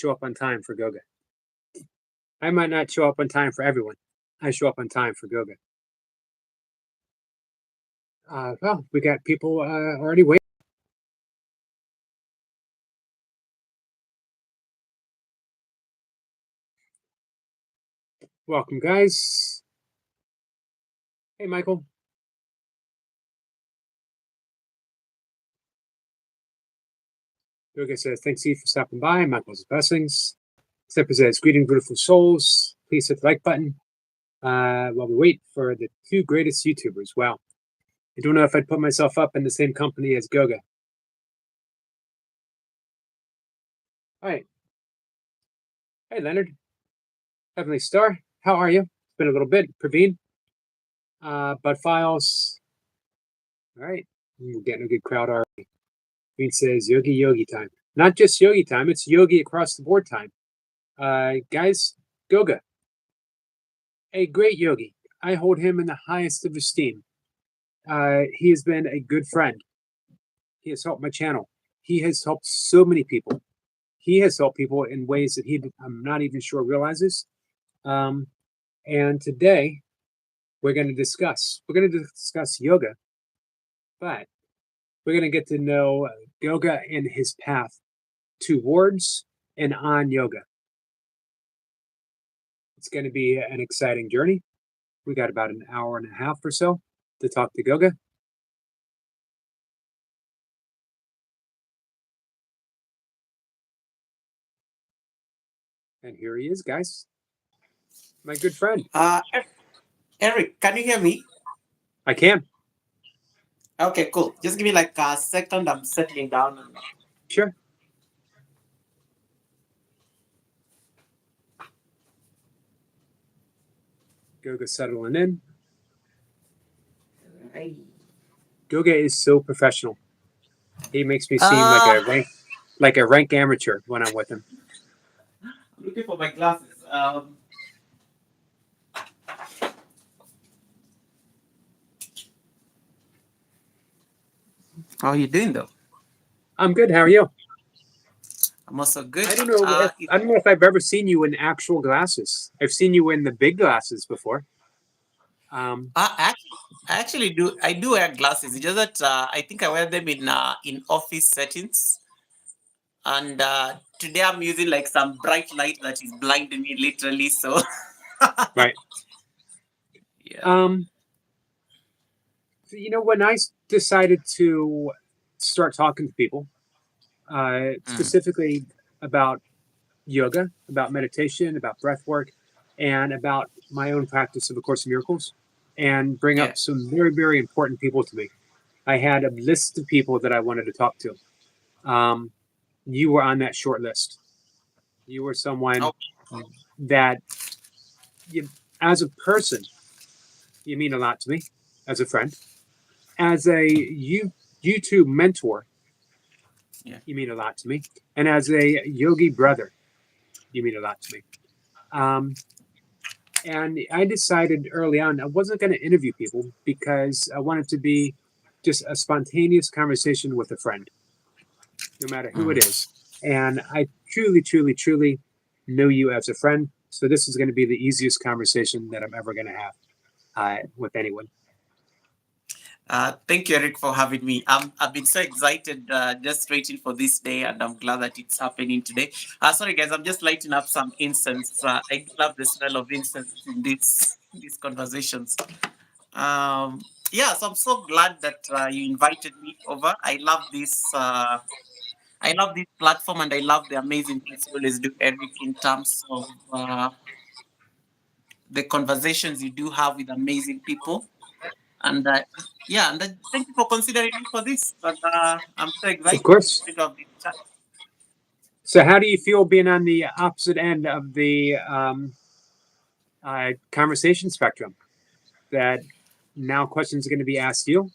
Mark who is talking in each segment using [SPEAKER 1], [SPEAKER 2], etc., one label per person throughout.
[SPEAKER 1] show up on time for Goga. I might not show up on time for everyone. I show up on time for Goga. Well, we got people already waiting. Welcome, guys. Hey, Michael. Goga says, thanks, Eve, for stopping by. Michael's blessings. Stepper says, greeting, beautiful souls. Please hit the like button while we wait for the two greatest YouTubers. Wow. I don't know if I'd put myself up in the same company as Goga. All right. Hey, Leonard. Heavenly Star, how are you? It's been a little bit. Praveen. Bud Files. All right. We're getting a good crowd already. Praveen says, yogi time. Not just yogi time, it's yogi across the board time. Guys, Goga, a great yogi. I hold him in the highest of esteem. He has been a good friend. He has helped my channel. He has helped so many people. He has helped people in ways that I'm not even sure realizes. And today we're going to discuss yoga, but we're going to get to know Goga and his path towards and on yoga. It's going to be an exciting journey. We got about an hour and a half or so to talk to Goga. And here he is, guys. My good friend.
[SPEAKER 2] Eric, can you hear me?
[SPEAKER 1] I can.
[SPEAKER 2] Okay, cool. Just give me like a second. I'm settling down.
[SPEAKER 1] Sure. Goga settling in. Goga is so professional. He makes me seem like a rank amateur when I'm with him.
[SPEAKER 2] I'm looking for my glasses. How are you doing, though?
[SPEAKER 1] I'm good. How are you?
[SPEAKER 2] I'm also good.
[SPEAKER 1] I don't know if I've ever seen you in actual glasses. I've seen you in the big glasses before.
[SPEAKER 2] I actually do. I do wear glasses. It's just that I think I wear them in office settings. And today I'm using like some bright light that is blinding me literally. So
[SPEAKER 1] right.
[SPEAKER 2] Yeah.
[SPEAKER 1] When I decided to start talking to people, specifically about yoga, about meditation, about breath work, and about my own practice of A Course in Miracles, and bring up some very, very important people to me. I had a list of people that I wanted to talk to. You were on that short list. You were someone that, as a person, you mean a lot to me, as a friend, as a YouTube mentor. You mean a lot to me, and as a yogi brother, you mean a lot to me. And I decided early on I wasn't going to interview people because I wanted to be just a spontaneous conversation with a friend, no matter who it is. And I truly, truly, truly know you as a friend. So this is going to be the easiest conversation that I'm ever going to have with anyone.
[SPEAKER 2] Thank you, Eric, for having me. I've been so excited just waiting for this day, and I'm glad that it's happening today. Sorry, guys, I'm just lighting up some incense. I do love the smell of incense in these conversations. So I'm so glad that you invited me over. I love this platform, and I love the amazing things you always do, Eric, in terms of the conversations you do have with amazing people. And thank you for considering me for this. But I'm so excited.
[SPEAKER 1] Of course. So how do you feel being on the opposite end of the conversation spectrum? That now questions are going to be asked you?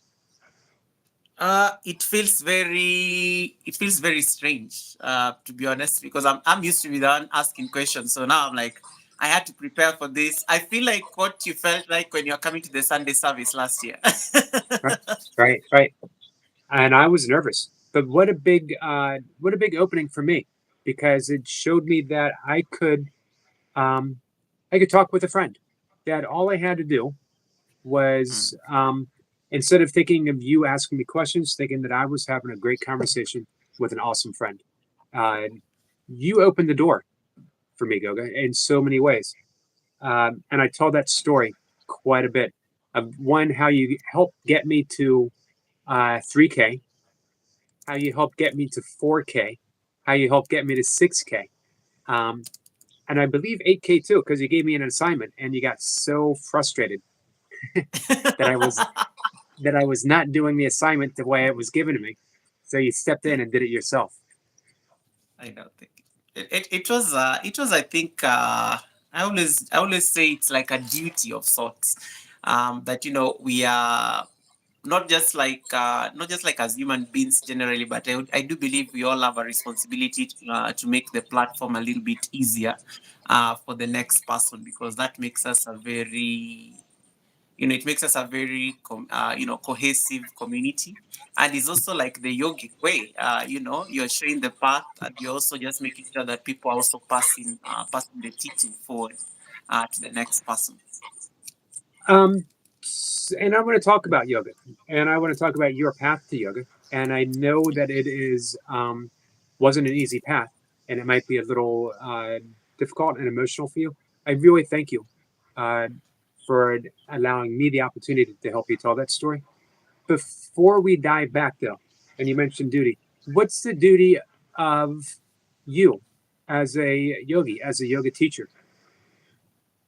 [SPEAKER 2] It feels very strange, to be honest, because I'm used to be the one asking questions. So now I'm like, I had to prepare for this. I feel like what you felt like when you were coming to the Sunday service last year.
[SPEAKER 1] Right. And I was nervous, but what a big opening for me, because it showed me that um, I could talk with a friend. That all I had to do was instead of thinking of you asking me questions, thinking that I was having a great conversation with an awesome friend. Uh, you opened the door for me, Goga, in so many ways. And I told that story quite a bit of one, how you helped get me to 3K, how you helped get me to 4K, how you helped get me to 6K. Um, and I believe 8K too, because you gave me an assignment and you got so frustrated that I was not doing the assignment the way it was given to me. So you stepped in and did it yourself.
[SPEAKER 2] I don't think it was I think I always say it's like a duty of sorts, that we are not just like as human beings generally, but I do believe we all have a responsibility to make the platform a little bit easier for the next person, because that makes us a very it makes us a very cohesive community. And it's also like the yogic way. You're showing the path, and you're also just making sure that people are also passing the teaching forward to the next person.
[SPEAKER 1] Um, and I want to talk about yoga, and I want to talk about your path to yoga. And I know that it is wasn't an easy path, and it might be a little difficult and emotional for you. I really thank you uh, for allowing me the opportunity to help you tell that story. Before we dive back, though, and you mentioned duty, what's the duty of you as a yogi, as a yoga teacher?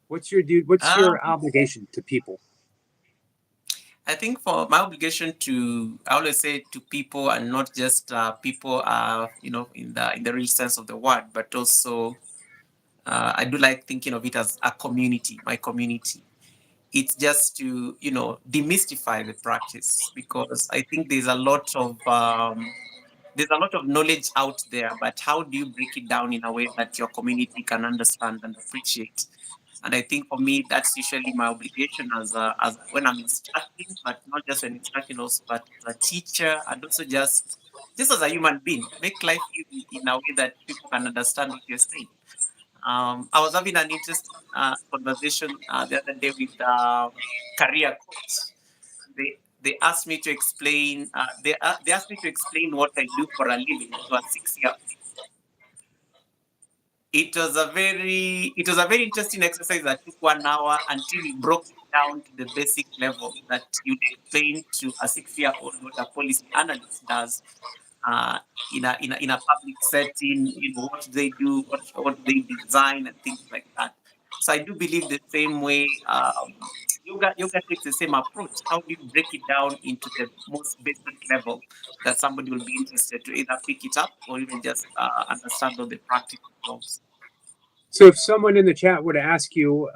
[SPEAKER 1] What's your dude? What's
[SPEAKER 2] um,
[SPEAKER 1] your obligation to people?
[SPEAKER 2] I think for my obligation to, I always say to people, and not just people, in the real sense of the word, but also I do like thinking of it as a community, my community. It's just to demystify the practice, because I think there's a lot of knowledge out there, but how do you break it down in a way that your community can understand and appreciate? And I think for me, that's usually my obligation as when I'm instructing, but not just when instructing, also but as a teacher, and also just as a human being, make life easy in a way that people can understand what you're saying. I was having an interesting conversation the other day with career coach. They asked me to explain. They asked me to explain what I do for a living to a 6 year. It was a very interesting exercise that took 1 hour until we broke it down to the basic level, that you'd explain to a 6 year old what a policy analyst does uh, in a public setting. What do they do, what do they design, and things like that. So I do believe the same way. Yoga takes the same approach. How do you break it down into the most basic level that somebody will be interested to either pick it up or even just understand all the practice involves?
[SPEAKER 1] So, if someone in the chat were to ask you,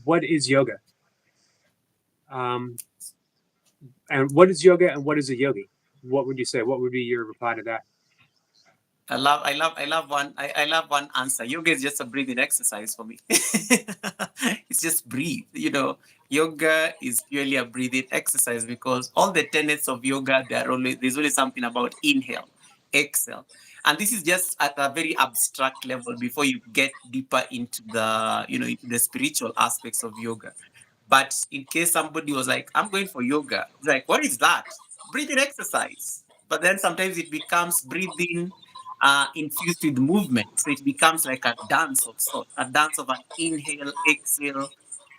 [SPEAKER 1] what is yoga? Um, and what is yoga and what is a yogi? What would you say? What would be your reply to that?
[SPEAKER 2] I love one answer. Yoga is just a breathing exercise for me. It's just breathe. Yoga is purely a breathing exercise, because all the tenets of yoga, there's always something about inhale, exhale. And this is just at a very abstract level before you get deeper into the spiritual aspects of yoga. But in case somebody was like, I'm going for yoga, it's like, what is that? Breathing exercise. But then sometimes it becomes breathing infused with movement. So it becomes like a dance of sorts, a dance of an inhale, exhale,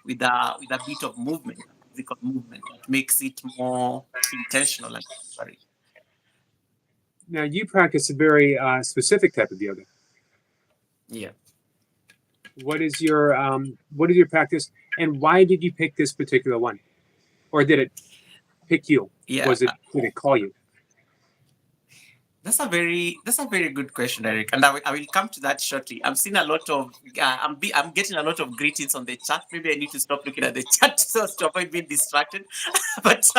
[SPEAKER 2] with a bit of movement, physical movement that makes it more intentional and necessary.
[SPEAKER 1] Now, you practice a very specific type of yoga.
[SPEAKER 2] Yeah.
[SPEAKER 1] What is your practice, and why did you pick this particular one, or did it pick you?
[SPEAKER 2] Yeah.
[SPEAKER 1] Was it did it call you?
[SPEAKER 2] That's a very good question, Eric, and I will come to that shortly. I'm seeing a lot of I'm getting a lot of greetings on the chat. Maybe I need to stop looking at the chat so as to avoid being distracted. But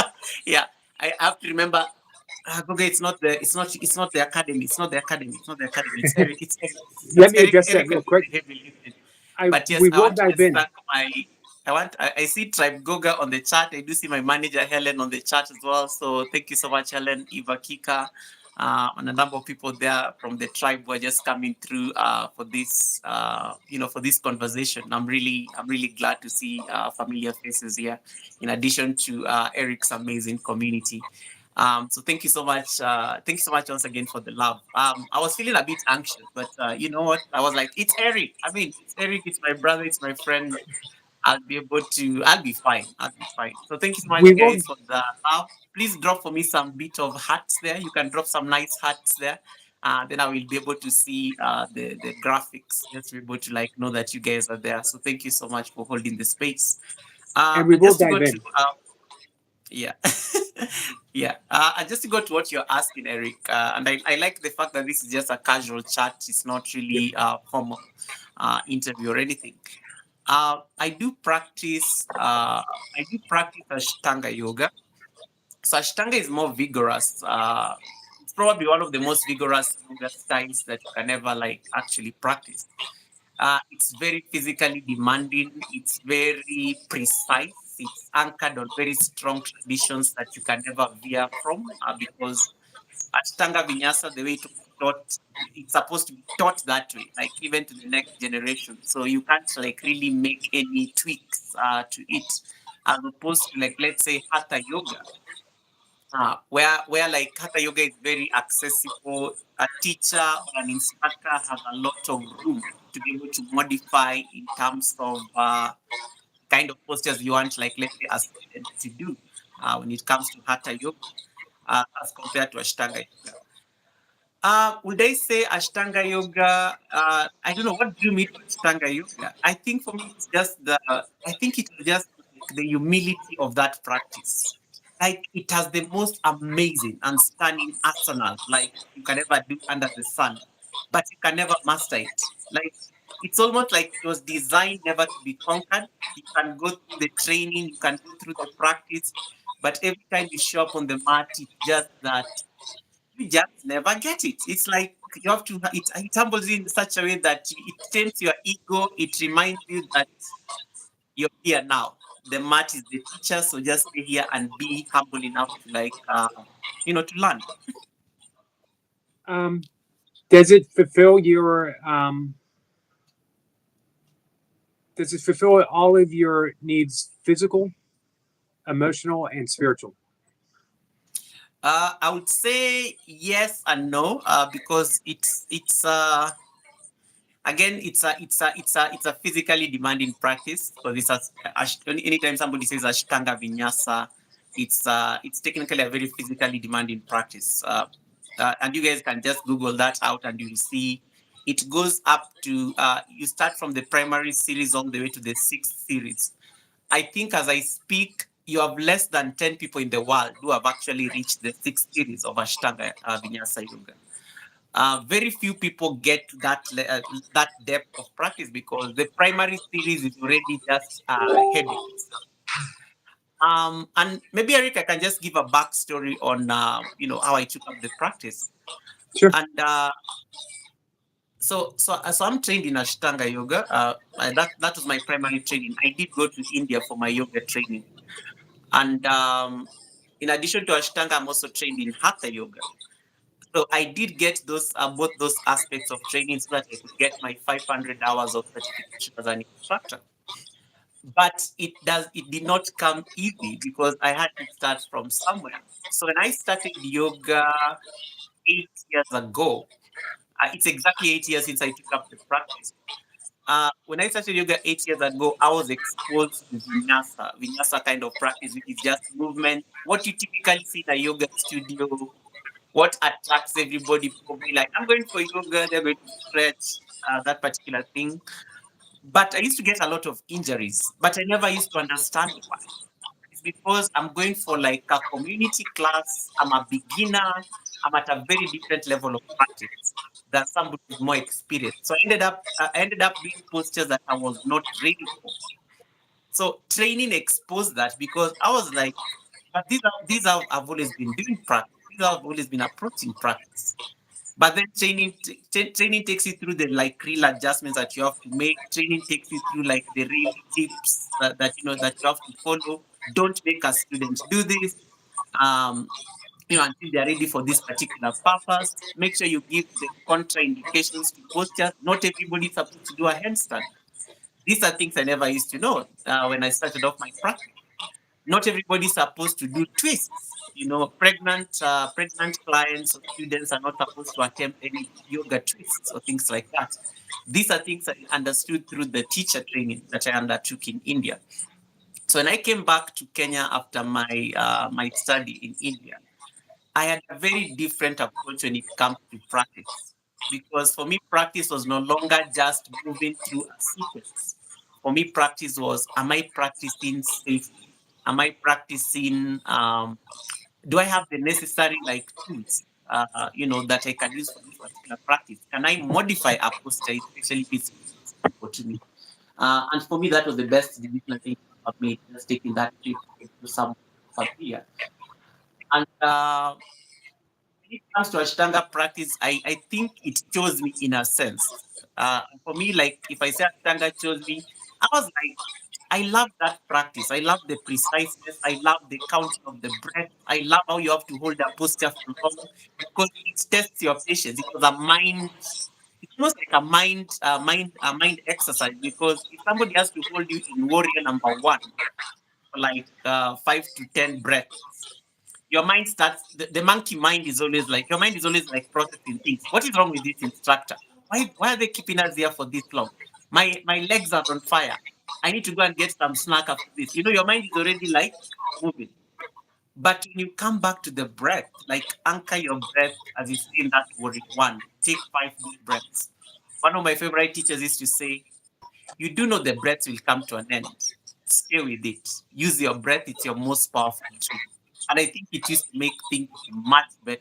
[SPEAKER 2] yeah, I have to remember. Goga, it's not the academy. It's not the academy. It's not the academy.
[SPEAKER 1] Let
[SPEAKER 2] It's
[SPEAKER 1] me
[SPEAKER 2] Eric.
[SPEAKER 1] address that
[SPEAKER 2] Eric
[SPEAKER 1] real
[SPEAKER 2] will do
[SPEAKER 1] quick.
[SPEAKER 2] the heavy lifting.
[SPEAKER 1] I
[SPEAKER 2] But yes,
[SPEAKER 1] We
[SPEAKER 2] I
[SPEAKER 1] will
[SPEAKER 2] want to
[SPEAKER 1] dive
[SPEAKER 2] just
[SPEAKER 1] in.
[SPEAKER 2] thank my. I see Tribe Goga on the chat. I do see my manager Helen on the chat as well. So thank you so much, Helen, Eva Kika. and a number of people there from the tribe were just coming through for this, for this conversation. I'm really glad to see familiar faces here, in addition to Eric's amazing community. So thank you so much. Thank you so much once again for the love. I was feeling a bit anxious, but you know what? I was like, it's Eric. I mean, it's Eric. It's my brother. It's my friend. I'll be fine. I'll be fine. So thank you so much,
[SPEAKER 1] We will.
[SPEAKER 2] guys, for the love. Please drop for me some bit of hearts there. You can drop some nice hearts there. Then I will be able to see the graphics. Just be able to like know that you guys are there. So thank you so much for holding the space.
[SPEAKER 1] And we
[SPEAKER 2] And
[SPEAKER 1] will
[SPEAKER 2] just to go
[SPEAKER 1] dive
[SPEAKER 2] to
[SPEAKER 1] in.
[SPEAKER 2] yeah, yeah. And just to go to what you're asking, Eric, and I like the fact that this is just a casual chat. It's not
[SPEAKER 1] Yep.
[SPEAKER 2] really a formal interview or anything. I do practice. I do practice Ashtanga yoga. So Ashtanga is more vigorous. It's probably one of the most vigorous yoga styles that you can ever like actually practice. It's very physically demanding. It's very precise. It's anchored on very strong traditions that you can never veer from because Ashtanga Vinyasa, the way it was taught, it's supposed to be taught that way, like even to the next generation. So you can't like really make any tweaks to it, as opposed to like let's say Hatha Yoga, where like Hatha Yoga is very accessible. A teacher or an instructor has a lot of room to be able to modify in terms of kind of postures you want, like let's say a student to do when it comes to Hatha Yoga as compared to Ashtanga Yoga. Would I say Ashtanga Yoga? I don't know what drew me to Ashtanga Yoga. I think for me, it's just I think it was just like the humility of that practice. Like it has the most amazing and stunning asanas like you can ever do under the sun, but you can never master it. Like it's almost like it was designed never to be conquered. You can go through the training, you can go through the practice, but every time you show up on the mat, it's just that you just never get it. It's like you have to, it humbles you in such a way that it tames your ego. It reminds you that you're here now. The mat is the teacher, so just stay here and be humble enough to like, to learn.
[SPEAKER 1] Um, does it fulfill your does it fulfill all of your needs, physical, emotional, and spiritual?
[SPEAKER 2] I would say yes and no, because it's again it's a physically demanding practice. So this has anytime somebody says Ashtanga Vinyasa, it's technically a very physically demanding practice. And you guys can just Google that out and you'll see it goes up to you start from the primary series all the way to the sixth series. I think as I speak, you have less than 10 people in the world who have actually reached the sixth series of Ashtanga Vinyasa Yoga. Very few people get to that depth of practice because the primary series is already just heavy itself. And maybe Eric, I can just give a backstory on how I took up the practice.
[SPEAKER 1] Sure.
[SPEAKER 2] And so I'm trained in Ashtanga yoga. That was my primary training. I did go to India for my yoga training, and in addition to Ashtanga, I'm also trained in Hatha yoga. So I did get those both those aspects of training so that I could get my 500 hours of certification as an instructor. But it did not come easy because I had to start from somewhere. So when I started yoga 8 years ago, it's exactly 8 years since I took up the practice. When I started yoga 8 years ago, I was exposed to vinyasa kind of practice, which is just movement. What you typically see in a yoga studio, what attracts everybody, probably like, I'm going for yoga, they're going to stretch that particular thing. But I used to get a lot of injuries, but I never used to understand why. It's because I'm going for like a community class, I'm a beginner, I'm at a very different level of practice than somebody who's more experienced. So I ended up doing postures that I was not ready for. So training exposed that because I was like, but these are I've always been doing practice. These are I've always been approaching practice. But then training takes you through the like real adjustments that you have to make. Training takes you through like the real tips that you have to follow. Don't make a student do this. Um, until they are ready for this particular purpose. Make sure you give the contraindications to postures. Not everybody is supposed to do a handstand. These are things I never used to know when I started off my practice. Not everybody is supposed to do twists. Pregnant clients or students are not supposed to attempt any yoga twists or things like that. These are things I understood through the teacher training that I undertook in India. So when I came back to Kenya after my study in India, I had a very different approach when it comes to practice. Because for me, practice was no longer just moving through a sequence. For me, practice was, am I practicing safely? Am I practicing, do I have the necessary like tools, that I can use for this particular practice? Can I modify a posture, especially if it's useful to me? And for me, that was the best decision I think I've made, just taking that trip to some familiar. And when it comes to Ashtanga practice, I think it chose me in a sense. For me, like if I say Ashtanga chose me, I was like, I love that practice. I love the preciseness. I love the counting of the breath. I love how you have to hold a posture for long because it tests your patience. It was a mind. It's almost like a mind exercise because if somebody has to hold you in warrior number one for like 5 to 10 breaths, your mind starts the monkey mind is always like your mind is always like processing things. What is wrong with this instructor? Why are they keeping us here for this long? My legs are on fire. I need to go and get some snack after this. Your mind is already like moving. But when you come back to the breath, like anchor your breath as you say in that warrior one, take 5 deep breaths. One of my favorite teachers used to say, you do know the breath will come to an end. Stay with it. Use your breath, it's your most powerful tool. And I think it used to make things much better.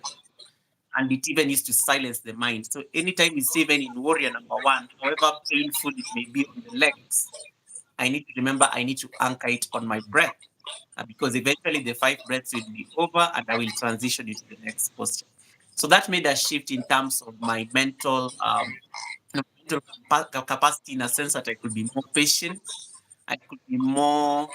[SPEAKER 2] And it even used to silence the mind. So anytime you see even in warrior number one, however painful it may be on the legs, I need to remember I need to anchor it on my breath. Because eventually the 5 breaths will be over and I will transition into the next posture. So that made a shift in terms of my mental capacity in a sense that I could be more patient. I could be more,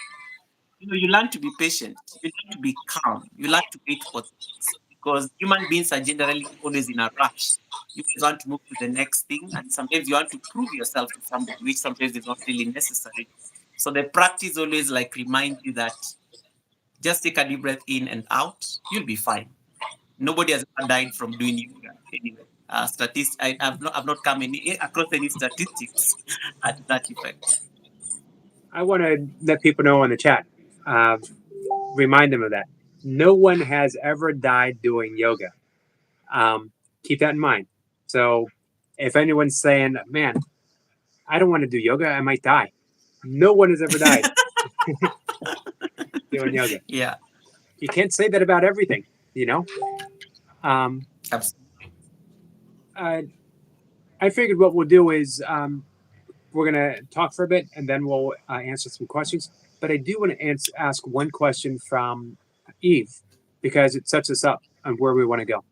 [SPEAKER 2] you learn to be patient. You learn to be calm. You learn to wait for things because human beings are generally always in a rush. You always want to move to the next thing, and sometimes you want to prove yourself to somebody, which sometimes is not really necessary. So the practice always like reminds you that just take a deep breath in and out. You'll be fine. Nobody has ever died from doing yoga anyway. I've not come across any statistics at that effect.
[SPEAKER 1] I want to let people know in the chat, uh, remind them of that. No one has ever died doing yoga. Keep that in mind. So, if anyone's saying, "Man, I don't want to do yoga. I might die." No one has ever died doing yoga.
[SPEAKER 2] Yeah,
[SPEAKER 1] You can't say that about everything, you know. Um,
[SPEAKER 2] absolutely.
[SPEAKER 1] I, I figured what we'll do is we're gonna talk for a bit and then we'll answer some questions. But I do want to ask one question from Eve because it sets us up on where we want to go.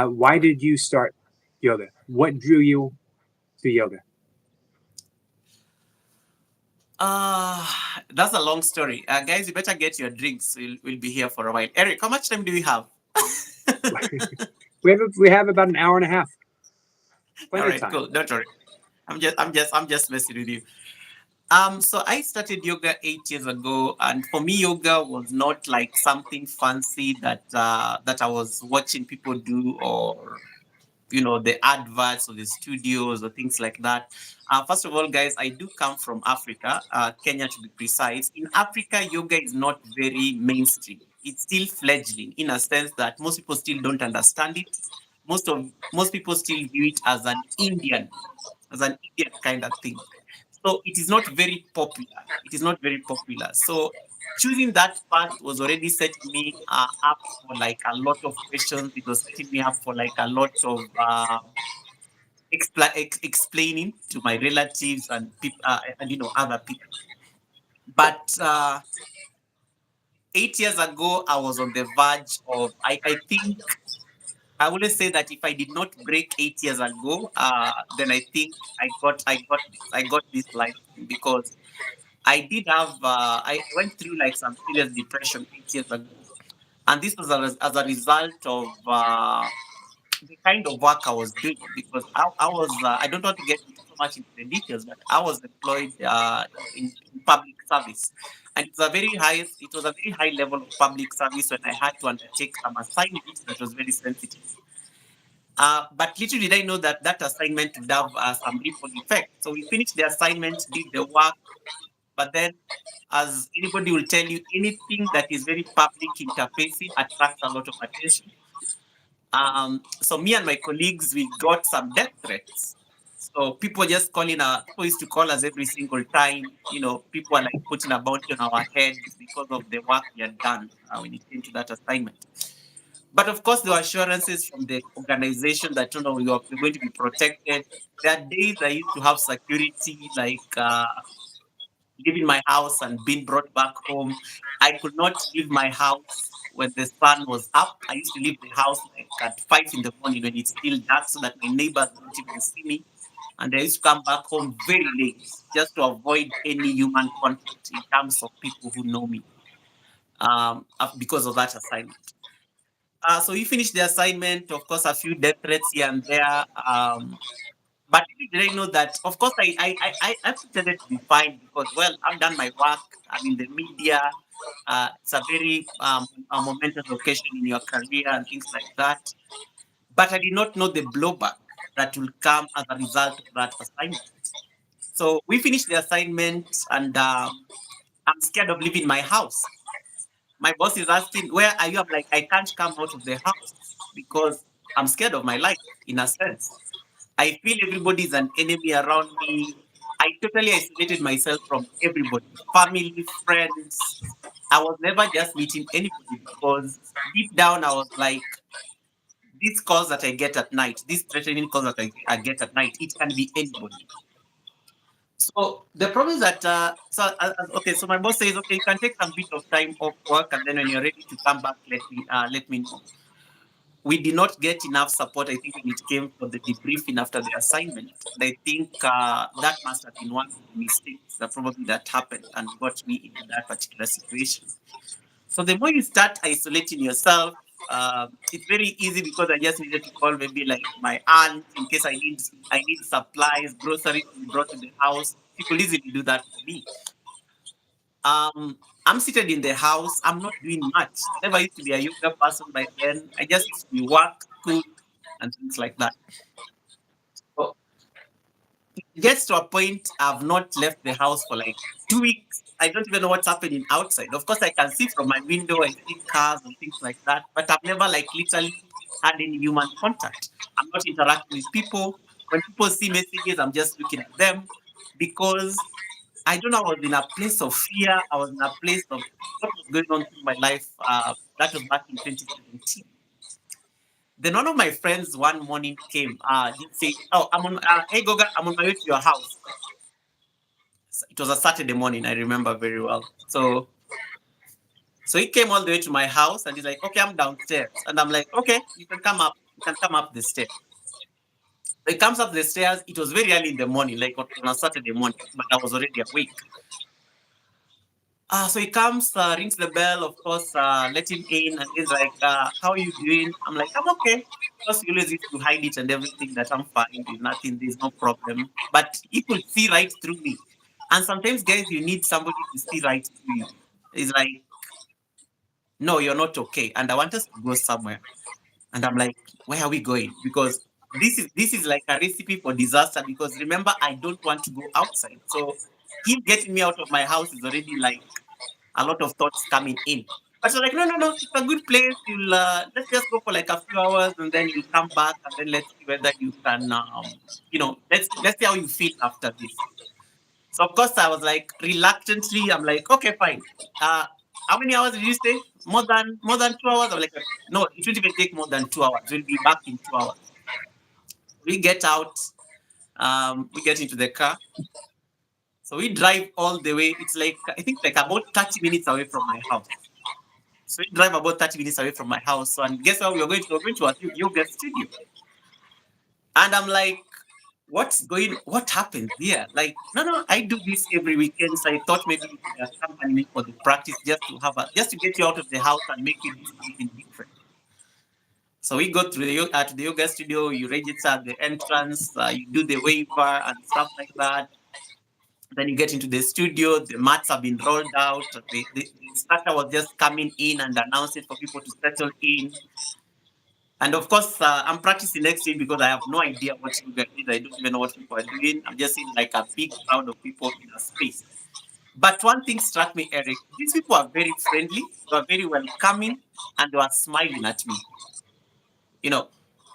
[SPEAKER 1] Why did you start yoga? What drew you to yoga?
[SPEAKER 2] Uh, that's a long story. Guys, you better get your drinks. We'll be here for a while. Eric, how much time do we have?
[SPEAKER 1] We have about an hour and a half.
[SPEAKER 2] All
[SPEAKER 1] Plenty of
[SPEAKER 2] right,
[SPEAKER 1] time.
[SPEAKER 2] cool. Don't worry. I'm just messing with you. So I started yoga 8 years ago, and for me, yoga was not like something fancy that I was watching people do, or the adverts or the studios or things like that. First of all, guys, I do come from Africa, Kenya to be precise. In Africa, yoga is not very mainstream. It's still fledgling in a sense that most people still don't understand it. Most people still view it as an Indian kind of thing. So it is not very popular. It is not very popular. So choosing that path was already setting me up for like a lot of questions. It was setting me up for like a lot of explaining to my relatives and people and other people. But 8 years ago, I was on the verge of. I think I always say that if I did not break 8 years ago, then I think I got this life because I did have I went through like some serious depression 8 years ago. And this was as a result of the kind of work I was doing, because I was I don't want to get into so much into the details, but I was employed in public service, and it was a very high level of public service when I had to undertake some assignment that was very sensitive. But little did I know that that assignment would have some ripple effect. So we finished the assignment, did the work, but then, as anybody will tell you, anything that is very public interfacing attracts a lot of attention. So me and my colleagues, we got some death threats. So people used to call us every single time. People are like putting a bounty on our heads because of the work we had done when it came to that assignment. But of course, there were assurances from the organization that we're going to be protected. There are days I used to have security, like leaving my house and being brought back home. I could not leave my house when the sun was up. I used to leave the house like at 5 in the morning when it's still dark so that my neighbors don't even see me. And I used to come back home very late just to avoid any human contact in terms of people who know me because of that assignment. So we finished the assignment, of course, a few death threats here and there. But little did I know that, of course, I pretended to be fine because, well, I've done my work. I'm in the media. It's a very a momentous occasion in your career and things like that. But I did not know the blowback that will come as a result of that assignment. So we finished the assignment, and I'm scared of leaving my house. My boss is asking, "Where are you?" I'm like, "I can't come out of the house because I'm scared of my life, in a sense. I feel everybody's an enemy around me. I totally isolated myself from everybody, family, friends. I was never just meeting anybody because deep down I was like, these calls that I get at night, these threatening calls that I get at night, it can be anybody." So the problem is that, okay, so my boss says, "Okay, you can take some bit of time off work, and then when you're ready to come back, let me know." We did not get enough support, I think, when it came for the debriefing after the assignment. And I think that must have been one of the mistakes that happened and got me into that particular situation. So the more you start isolating yourself, it's very easy because I just needed to call maybe like my aunt in case I need supplies, groceries to be brought to the house. She could easily do that for me. I'm seated in the house. I'm not doing much. I never used to be a yoga person by then. I just used to be work, cook, and things like that. So it gets to a point I've not left the house for like 2 weeks. I don't even know what's happening outside. Of course, I can see from my window, I see cars and things like that, but I've never like literally had any human contact. I'm not interacting with people. When people see messages, I'm just looking at them because I don't know. I was in a place of fear. I was in a place of what was going on through my life. That was back in 2017. Then one of my friends one morning came, just say, "Oh, hey Goga, I'm on my way to your house." It was a Saturday morning, I remember very well. So he came all the way to my house and he's like, "Okay, I'm downstairs." And I'm like, "Okay, you can come up the stairs." So he comes up the stairs. It was very early in the morning, like on a Saturday morning, but I was already awake. So he comes, rings the bell, of course, let him in, and he's like, "How are you doing?" I'm like, "I'm okay." Of course, he always used to hide it and everything, that I'm fine, there's nothing, there's no problem. But he could see right through me. And sometimes, guys, you need somebody to see right through you. He's like, "No, you're not okay. And I want us to go somewhere." And I'm like, "Where are we going?" Because this is like a recipe for disaster. Because remember, I don't want to go outside. So him getting me out of my house is already like a lot of thoughts coming in. But so like, "No, no, no, it's a good place. Let's just go for like a few hours and then you'll come back and then let's see whether you can, let's see how you feel after this." So of course I was like reluctantly, I'm like, "Okay, fine. Uh, how many hours did you stay? More than 2 hours?" I'm like, "No, it won't even take more than 2 hours. We'll be back in 2 hours." We get out, we get into the car. So we drive all the way. It's like, I think like about 30 minutes away from my house. So we drive about 30 minutes away from my house. So, and guess where we are going to? We're going to a yoga studio. And I'm like, what happened here? Like, no, I do this every weekend. So I thought maybe you could accompany me for the practice just to get you out of the house and make you do something different. So we go through to the yoga studio, you register at the entrance, you do the waiver and stuff like that. Then you get into the studio, the mats have been rolled out. The instructor was just coming in and announcing for people to settle in. And of course, I'm practicing next to him because I have no idea what yoga is. I don't even know what people are doing. I'm just in like a big crowd of people in a space. But one thing struck me, Eric. These people are very friendly, they are very welcoming, and they were smiling at me. You know,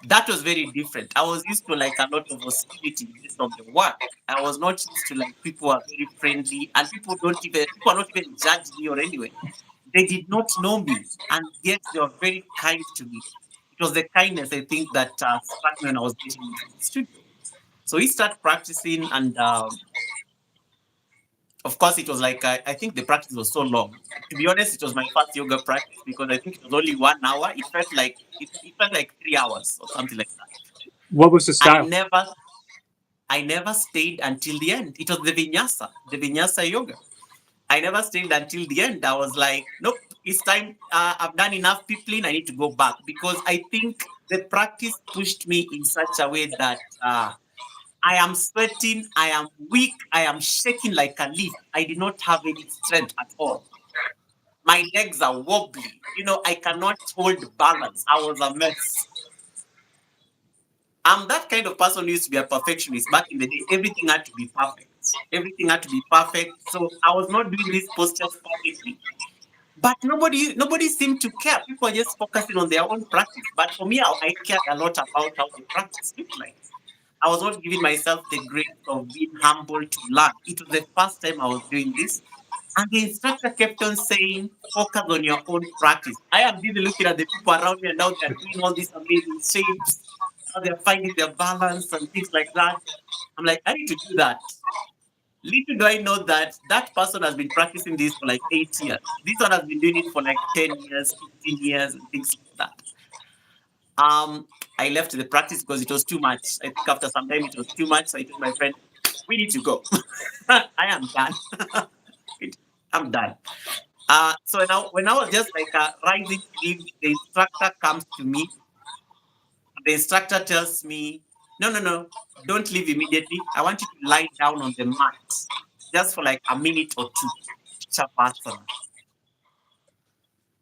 [SPEAKER 2] that was very different. I was used to like a lot of hostility based on the work. I was not used to like people are very friendly and people are not even judging me or anyway. They did not know me, and yet they were very kind to me. It was the kindness I think that struck me when I was getting into the studio. So we started practicing, and of course, it was like I think the practice was so long. To be honest, it was my first yoga practice because I think it was only 1 hour. It felt like 3 hours or something like that.
[SPEAKER 1] What was the
[SPEAKER 2] I
[SPEAKER 1] style?
[SPEAKER 2] never I never stayed until the end. It was the vinyasa yoga. I never stayed until the end. I was like, nope, it's time. I've done enough peopling. I need to go back because I think the practice pushed me in such a way that I am sweating, I am weak, I am shaking like a leaf. I did not have any strength at all. My legs are wobbly. I cannot hold balance. I was a mess. I'm that kind of person who used to be a perfectionist back in the day. Everything had to be perfect. Everything had to be perfect. So I was not doing these postures perfectly. But nobody seemed to care. People are just focusing on their own practice. But for me, I cared a lot about how the practice looked like. I was not giving myself the grace of being humble to learn. It was the first time I was doing this. And the instructor kept on saying, focus on your own practice. I am busy looking at the people around me and now they're doing all these amazing shapes. Now they're finding their balance and things like that. I'm like, I need to do that. Little do I know that that person has been practicing this for like 8 years. This one has been doing it for like 10 years, 15 years, and things like that. I left the practice because it was too much. I think after some time it was too much. So I told my friend, we need to go. I am done. I'm done. So now when I was just like rising to leave, the instructor comes to me. The instructor tells me, no, don't leave immediately. I want you to lie down on the mat just for like a minute or two. Shavasana.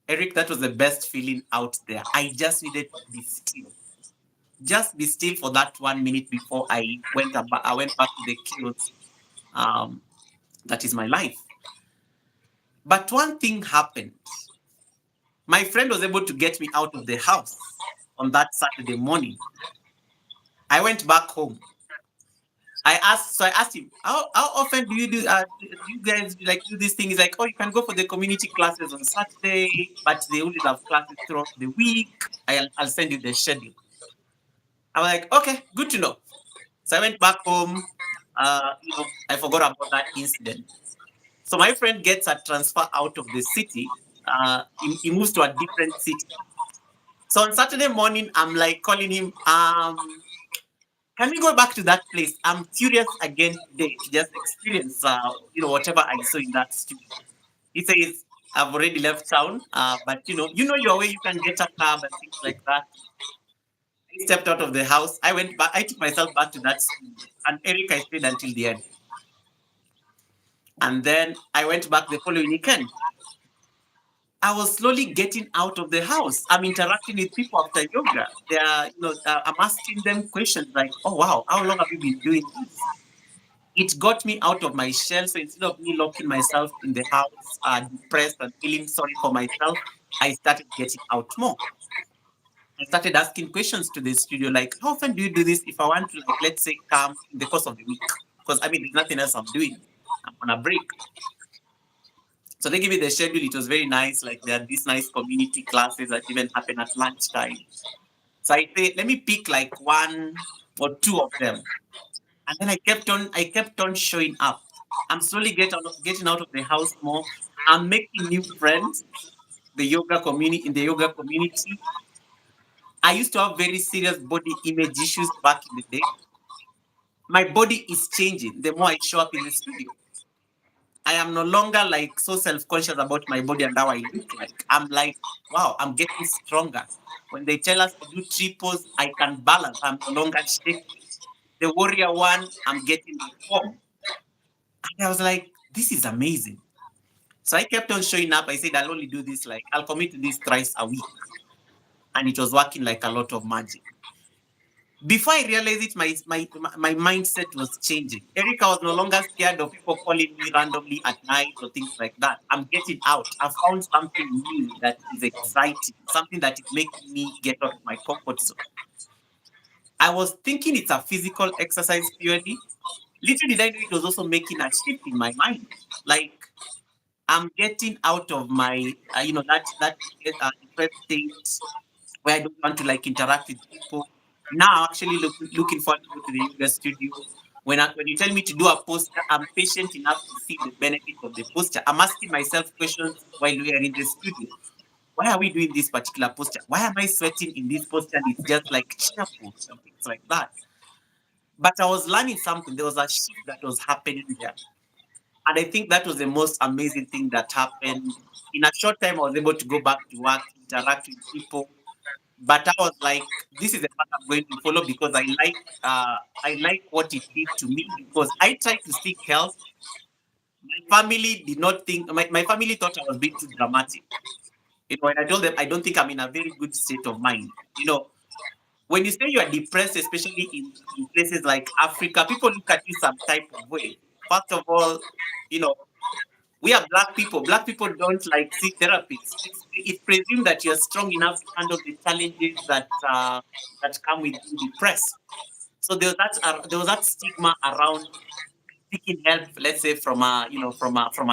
[SPEAKER 2] Eric, that was the best feeling out there. I just needed to be still. Just be still for that 1 minute before I went back to the chaos. Um, that is my life. But one thing happened. My friend was able to get me out of the house on that Saturday morning. I went back home. I asked him, how often do you guys like do this thing? He's like, oh, you can go for the community classes on Saturday, but they always have classes throughout the week. I'll send you the schedule. I'm like, okay, good to know. So I went back home. I forgot about that incident. So my friend gets a transfer out of the city. He moves to a different city. So on Saturday morning, I'm like calling him, can we go back to that place? I'm curious again today to just experience, whatever I saw in that studio. He says, I've already left town, but you know your way, you can get a cab and things like that. I stepped out of the house. I went back, I took myself back to that studio. And Eric, I stayed until the end. And then I went back the following weekend. I was slowly getting out of the house. I'm interacting with people after yoga. They are, I'm asking them questions like, "Oh wow, how long have you been doing this?" It got me out of my shell. So instead of me locking myself in the house, depressed and feeling sorry for myself, I started getting out more. I started asking questions to the studio like, "How often do you do this? If I want to, like, let's say, come in the course of the week, because I mean, there's nothing else I'm doing. I'm on a break." So they give me the schedule. It was very nice. Like there are these nice community classes that even happen at lunchtime. So I say, let me pick like one or two of them. And then I kept on showing up. I'm slowly getting out of the house more. I'm making new friends. In the yoga community. I used to have very serious body image issues back in the day. my body is changing the more I show up in the studio. I am no longer like so self-conscious about my body and how I look like. I'm like, wow, I'm getting stronger. When they tell us to do triples, I can balance. I'm no longer shaking. The warrior one, I'm getting the form. And I was like, this is amazing. So I kept on showing up. I said, I'll only do this, like, I'll commit to this thrice a week. And it was working like a lot of magic. Before I realized it, my mindset was changing. Erica was no longer scared of people calling me randomly at night or things like that. I'm getting out. I found something new that is exciting, something that is making me get out of my comfort zone. I was thinking it's a physical exercise purely. Little did I know it was also making a shift in my mind. Like I'm getting out of my, that depressed state where I don't want to like interact with people. Now, actually looking forward to go to the yoga studio. When you tell me to do a posture, I'm patient enough to see the benefit of the posture. I'm asking myself questions while we are in the studio. Why are we doing this particular posture? Why am I sweating in this posture? And it's just like chair pose and things like that. But I was learning something. There was a shift that was happening there. And I think that was the most amazing thing that happened. In a short time, I was able to go back to work, interact with people. But I was like, this is the path I'm going to follow because I like what it did to me because I tried to seek help. My family did not think my family thought I was being too dramatic. When I told them I don't think I'm in a very good state of mind. When you say you are depressed, especially in places like Africa, people look at you some type of way. First of all, you know, we are black people. Black people don't like see therapists. It's presumed that you're strong enough to handle the challenges that come with being depressed. So there was that stigma around seeking help, let's say from a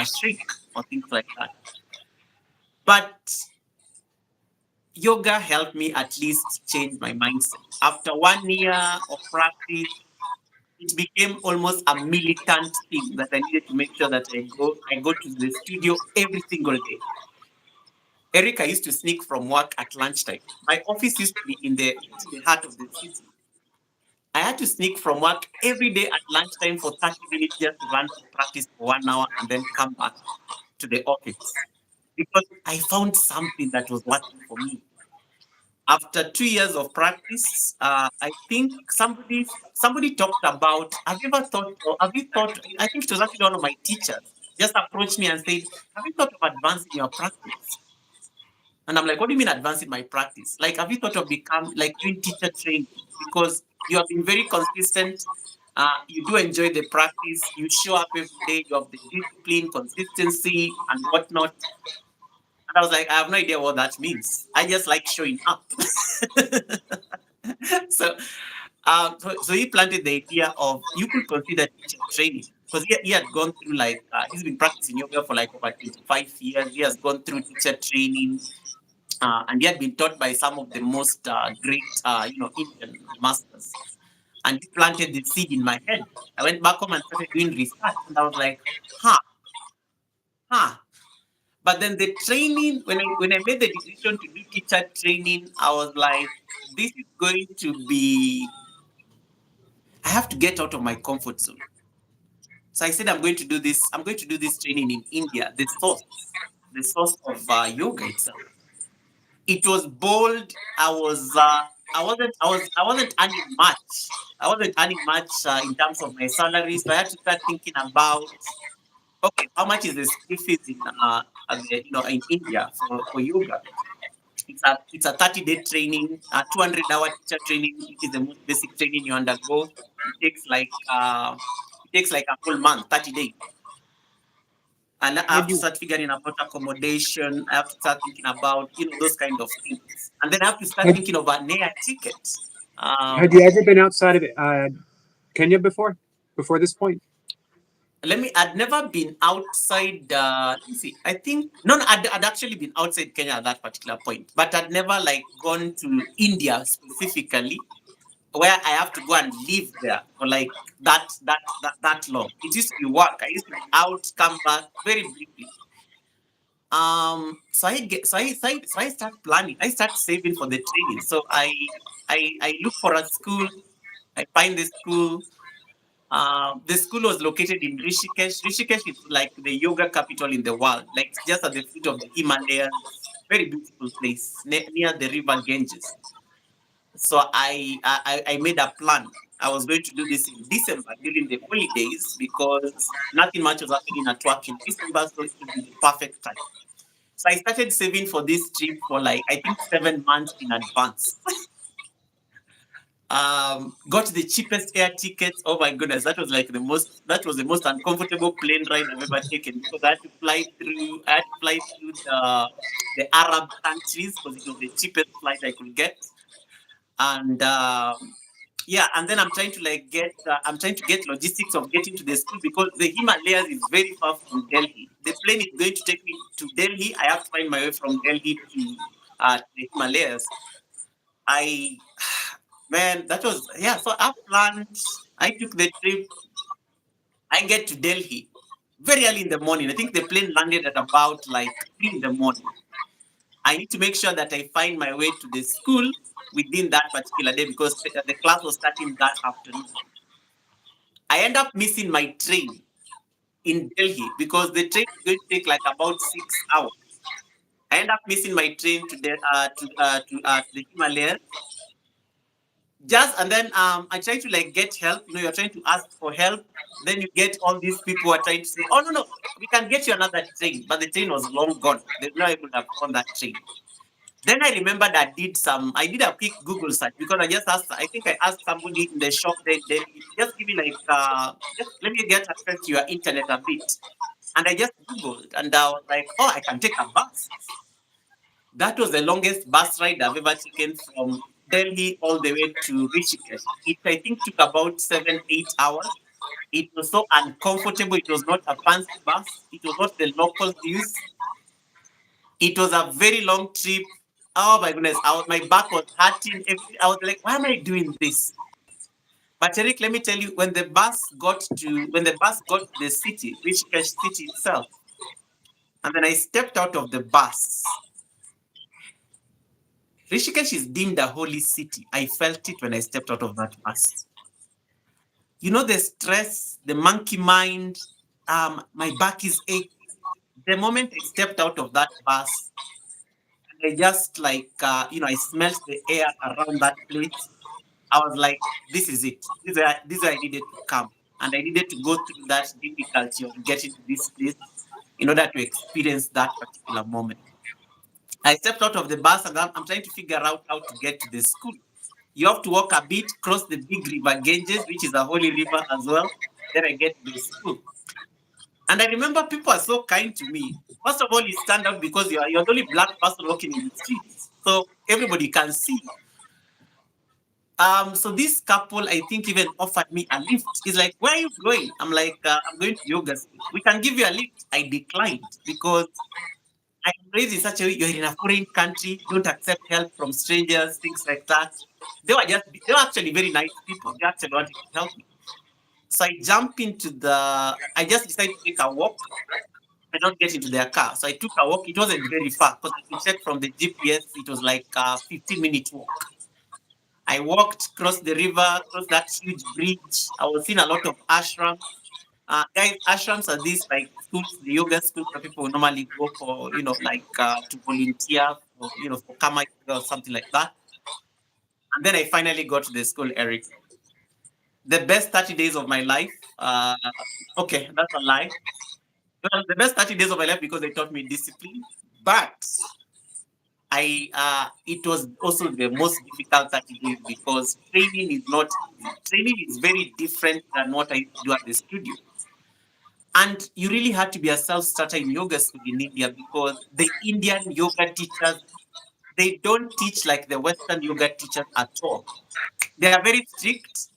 [SPEAKER 2] shrink or things like that. But yoga helped me at least change my mindset. After 1 year of practice, it became almost a militant thing that I needed to make sure that I go to the studio every single day. Erica used to sneak from work at lunchtime. My office used to be in the heart of the city. I had to sneak from work every day at lunchtime for 30 minutes just to run to practice for 1 hour and then come back to the office because I found something that was working for me. After 2 years of practice, I think somebody talked about. Have you ever thought, or have you thought? I think it was actually one of my teachers just approached me and said, "Have you thought of advancing your practice?" And I'm like, what do you mean advancing my practice? Like, have you thought of become like doing teacher training? Because you have been very consistent. You do enjoy the practice. You show up every day. You have the discipline, consistency, and whatnot. And I was like, I have no idea what that means. I just like showing up. so, so he planted the idea of you could consider teacher training because he had gone through he's been practicing yoga for like over 25 years. He has gone through teacher training and he had been taught by some of the most great, Indian masters. And he planted the seed in my head. I went back home and started doing research, and I was like, huh, huh. But then the training, when I made the decision to do teacher training, I was like, this is going to be. I have to get out of my comfort zone. So I said, I'm going to do this. I'm going to do this training in India, the source of yoga itself. It was bold. I wasn't earning much. I wasn't earning much in terms of my salary, so I had to start thinking about okay, how much is the school fees in India for yoga? It's a 30-day training, 200-hour teacher training, which is the most basic training you undergo. It takes like a whole month, 30 days. And I have
[SPEAKER 1] Had
[SPEAKER 2] to
[SPEAKER 1] you
[SPEAKER 2] start figuring about accommodation. I have to start thinking about those kind of things, and then I have to start
[SPEAKER 1] had,
[SPEAKER 2] thinking of an air ticket.
[SPEAKER 1] had
[SPEAKER 2] Um,
[SPEAKER 1] you ever been outside of Kenya before this point?
[SPEAKER 2] I'd never been outside. Let me see. I think no, I'd actually been outside Kenya at that particular point, but I'd never like gone to India specifically, where I have to go and live there for like that long. It used to be work. I used to be out, come back very briefly. So I start planning. I start saving for the training. So I look for a school. I find the school. The school was located in Rishikesh. Rishikesh is like the yoga capital in the world, like just at the foot of the Himalayas. Very beautiful place near the river Ganges. So I made a plan. I was going to do this in December during the holidays because nothing much was happening at work in December, so it would be the perfect time. So I started saving for this trip for like I think 7 months in advance. Got the cheapest air tickets. Oh my goodness, that was the most uncomfortable plane ride I've ever taken because I had to fly through the Arab countries because it was the cheapest flight I could get. And yeah, and then I'm trying to get logistics of getting to the school because the Himalayas is very far from Delhi. The plane is going to take me to Delhi. I have to find my way from Delhi to the Himalayas. I Man, that was yeah. So I planned. I took the trip. I get to Delhi very early in the morning. I think the plane landed at about like 3 in the morning. I need to make sure that I find my way to the school within that particular day because the class was starting that afternoon. I end up missing my train in Delhi because the train is going to take like about 6 hours. I end up missing my train to the Himalayas. Just and then I try to like get help. You know, you're trying to ask for help. Then you get all these people who are trying to say, "Oh no, we can get you another train," but the train was long gone. They're not able to have on that train. Then I remembered I did a quick Google search because I just asked, I think I asked somebody in the shop there, just give me like, just let me get access to your internet a bit. And I just Googled and I was like, oh, I can take a bus. That was the longest bus ride I've ever taken from Delhi all the way to Rishikesh. It, I think, took about 7, 8 hours. It was so uncomfortable. It was not a fancy bus. It was what the locals use. It was a very long trip. Oh my goodness, my back was hurting. I was like, why am I doing this? But Eric, let me tell you, when the bus got to the city, Rishikesh city itself, and then I stepped out of the bus. Rishikesh is deemed a holy city. I felt it when I stepped out of that bus. You know, the stress, the monkey mind, my back is aching. The moment I stepped out of that bus, I just like, I smelled the air around that place. I was like, this is it. This is where I needed to come. And I needed to go through that difficulty of getting to this place in order to experience that particular moment. I stepped out of the bus and I'm trying to figure out how to get to the school. You have to walk a bit, cross the big river Ganges, which is a holy river as well. Then I get to the school. And I remember people are so kind to me. First of all, you stand out because you're the only black person walking in the streets. So everybody can see. So this couple, I think, even offered me a lift. He's like, where are you going? I'm like, I'm going to yoga school. We can give you a lift. I declined because I'm raised in such a way, you're in a foreign country, don't accept help from strangers, things like that. They were actually very nice people. They actually wanted to help me. So I just decided to take a walk and not get into their car. So I took a walk. It wasn't very far because I could check from the GPS. It was like a 15-minute walk. I walked across the river, across that huge bridge. I was seeing a lot of ashrams. Guys, ashrams are these like schools, the yoga schools that people normally go for, like to volunteer for, for karma yoga or something like that. And then I finally got to the school, Eric. The best 30 days of my life. Okay, that's a lie. Well, the best 30 days of my life because they taught me discipline. But it was also the most difficult 30 days because training is not easy. Training is very different than what I used to do at the studio. And you really had to be a self-starter in yoga school in India because the Indian yoga teachers, they don't teach like the Western yoga teachers at all. They are very strict.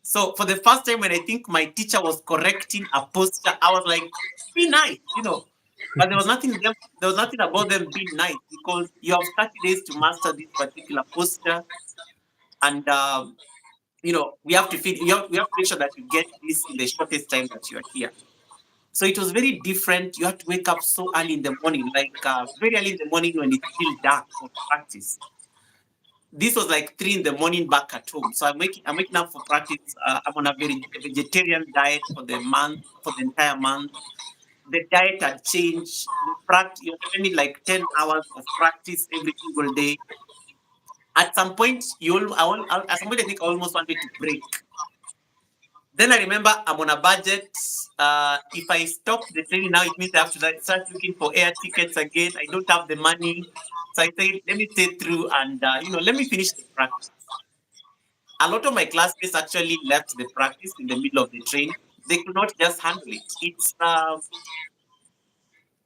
[SPEAKER 2] So for the first time when I think my teacher was correcting a posture, I was like, be nice, But there was nothing about them being nice because you have 30 days to master this particular posture. And we have to make sure that you get this in the shortest time that you are here. So it was very different. You have to wake up so early in the morning, like very early in the morning when it's still dark for practice. this was like 3 in the morning back at home. So I'm waking up for practice. I'm on a very vegetarian diet for the month, for the entire month. The diet had changed. The practice, you're spending like 10 hours of practice every single day. At some point, at some point, I think I almost wanted to break. Then I remember I'm on a budget. If I stop the training now, it means I have to start looking for air tickets again. I don't have the money. So I said, let me stay through and, let me finish the practice. A lot of my classmates actually left the practice in the middle of the training. They could not just handle it. It's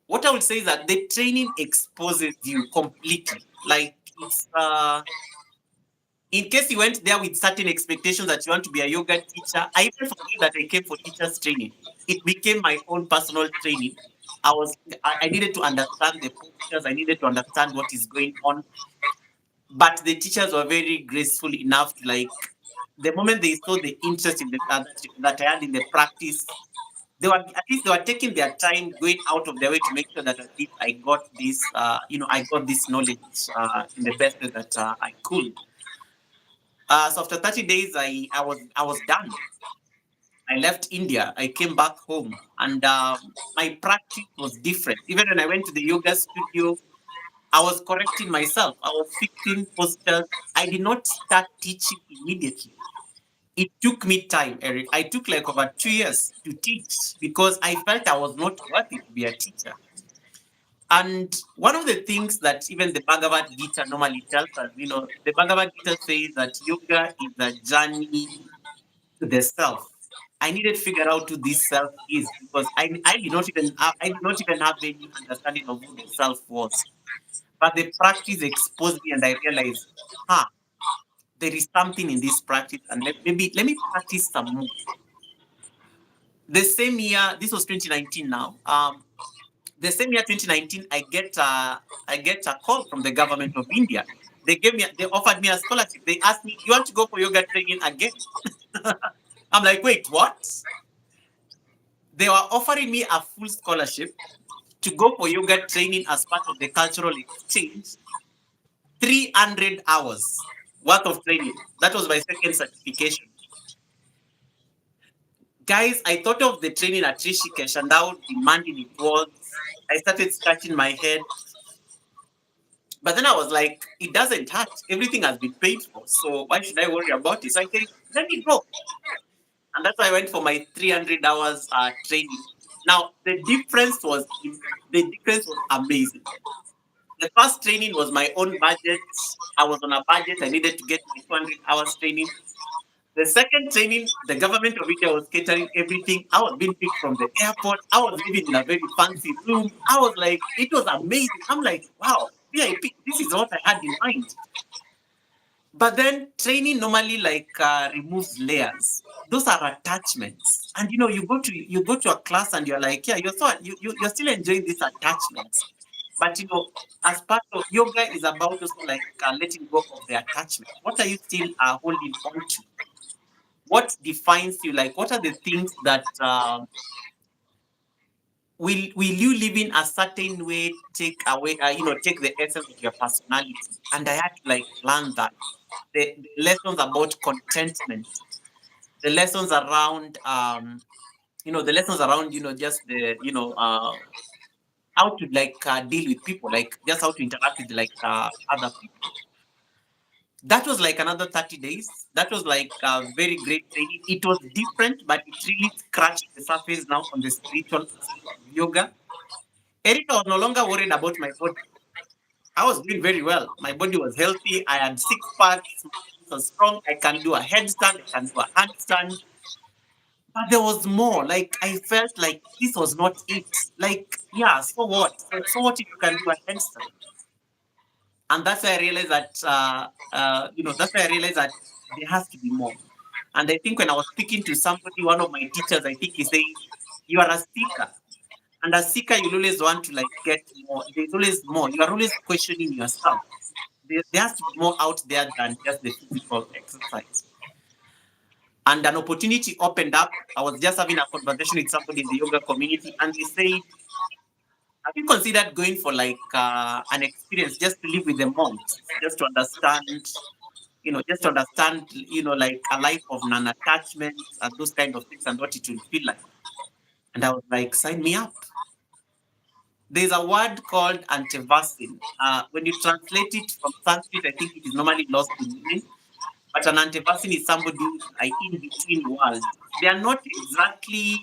[SPEAKER 2] what I would say is that the training exposes you completely. Like it's in case you went there with certain expectations that you want to be a yoga teacher, I even forget that I came for teachers training. It became my own personal training. I needed to understand the postures. I needed to understand what is going on. But the teachers were very graceful enough to, like, the moment they saw the interest in that I had in the practice, they were taking their time, going out of their way to make sure that at least I got this, I got this knowledge in the best way that I could. So after 30 days, I was done. I left India. I came back home, and my practice was different. Even when I went to the yoga studio, I was correcting myself. I was fixing postures. I did not start teaching immediately. It took me time, Eric. I took like over 2 years to teach because I felt I was not worthy to be a teacher. And one of the things that even the Bhagavad Gita normally tells us, the Bhagavad Gita says that yoga is a journey to the self. I needed to figure out who this self is because I did not even have any understanding of who the self was. But the practice exposed me, and I realized, there is something in this practice, and let me practice some more. The same year, this was 2019 now. The same year, 2019, I get a call from the government of India. They offered me a scholarship. They asked me, "You want to go for yoga training again?" I'm like, "Wait, what?" They were offering me a full scholarship to go for yoga training as part of the cultural exchange. 300 hours worth of training. That was my second certification. Guys, I thought of the training at Rishikesh and how demanding it was. I started scratching my head. But then I was like, it doesn't hurt. Everything has been paid for. So why should I worry about it? So I said, let me go. And that's why I went for my 300 hours training. Now, the difference was amazing. The first training was my own budget. I was on a budget. I needed to get my 200 hours training. The second training, the government of India was catering everything. I was being picked from the airport. I was living in a very fancy room. I was like, it was amazing. I'm like, wow, VIP, this is what I had in mind. But then training normally like removes layers. Those are attachments. And you go to a class and you're like, yeah, you're still enjoying these attachments. But as part of yoga is about also like letting go of the attachment. What are you still holding on to? What defines you? Like, what are the things that will you live in a certain way take away, take the essence of your personality? And I had to like learn that the lessons about contentment, the lessons around, just the, how to like deal with people, like just how to interact with like other people. That was like another 30 days. That was like a very great training. It was different, but it really scratched the surface now on the spiritual aspect of yoga. Erica was no longer worried about my body. I was doing very well. My body was healthy. I had six packs. My arms were strong. I can do a headstand. I can do a handstand. But there was more. Like I felt like this was not it. Like, yeah, so what? So what if you can do a handstand? And that's why I realized that there has to be more. And I think when I was speaking to somebody, one of my teachers, I think he said, "You are a seeker, and as seeker, you'll always want to like get more. There's always more. You are always questioning yourself. There has to be more out there than just the physical exercise." And an opportunity opened up. I was just having a conversation with somebody in the yoga community, and they said, "Have you considered going for like an experience just to live with the monks, just to understand?" just to understand, like a life of non-attachment and those kind of things and what it will feel like. And I was like, sign me up. There's a word called antevasin. When you translate it from Sanskrit, I think it is normally lost in meaning. But an antevasin is somebody who's like in between worlds. They are not exactly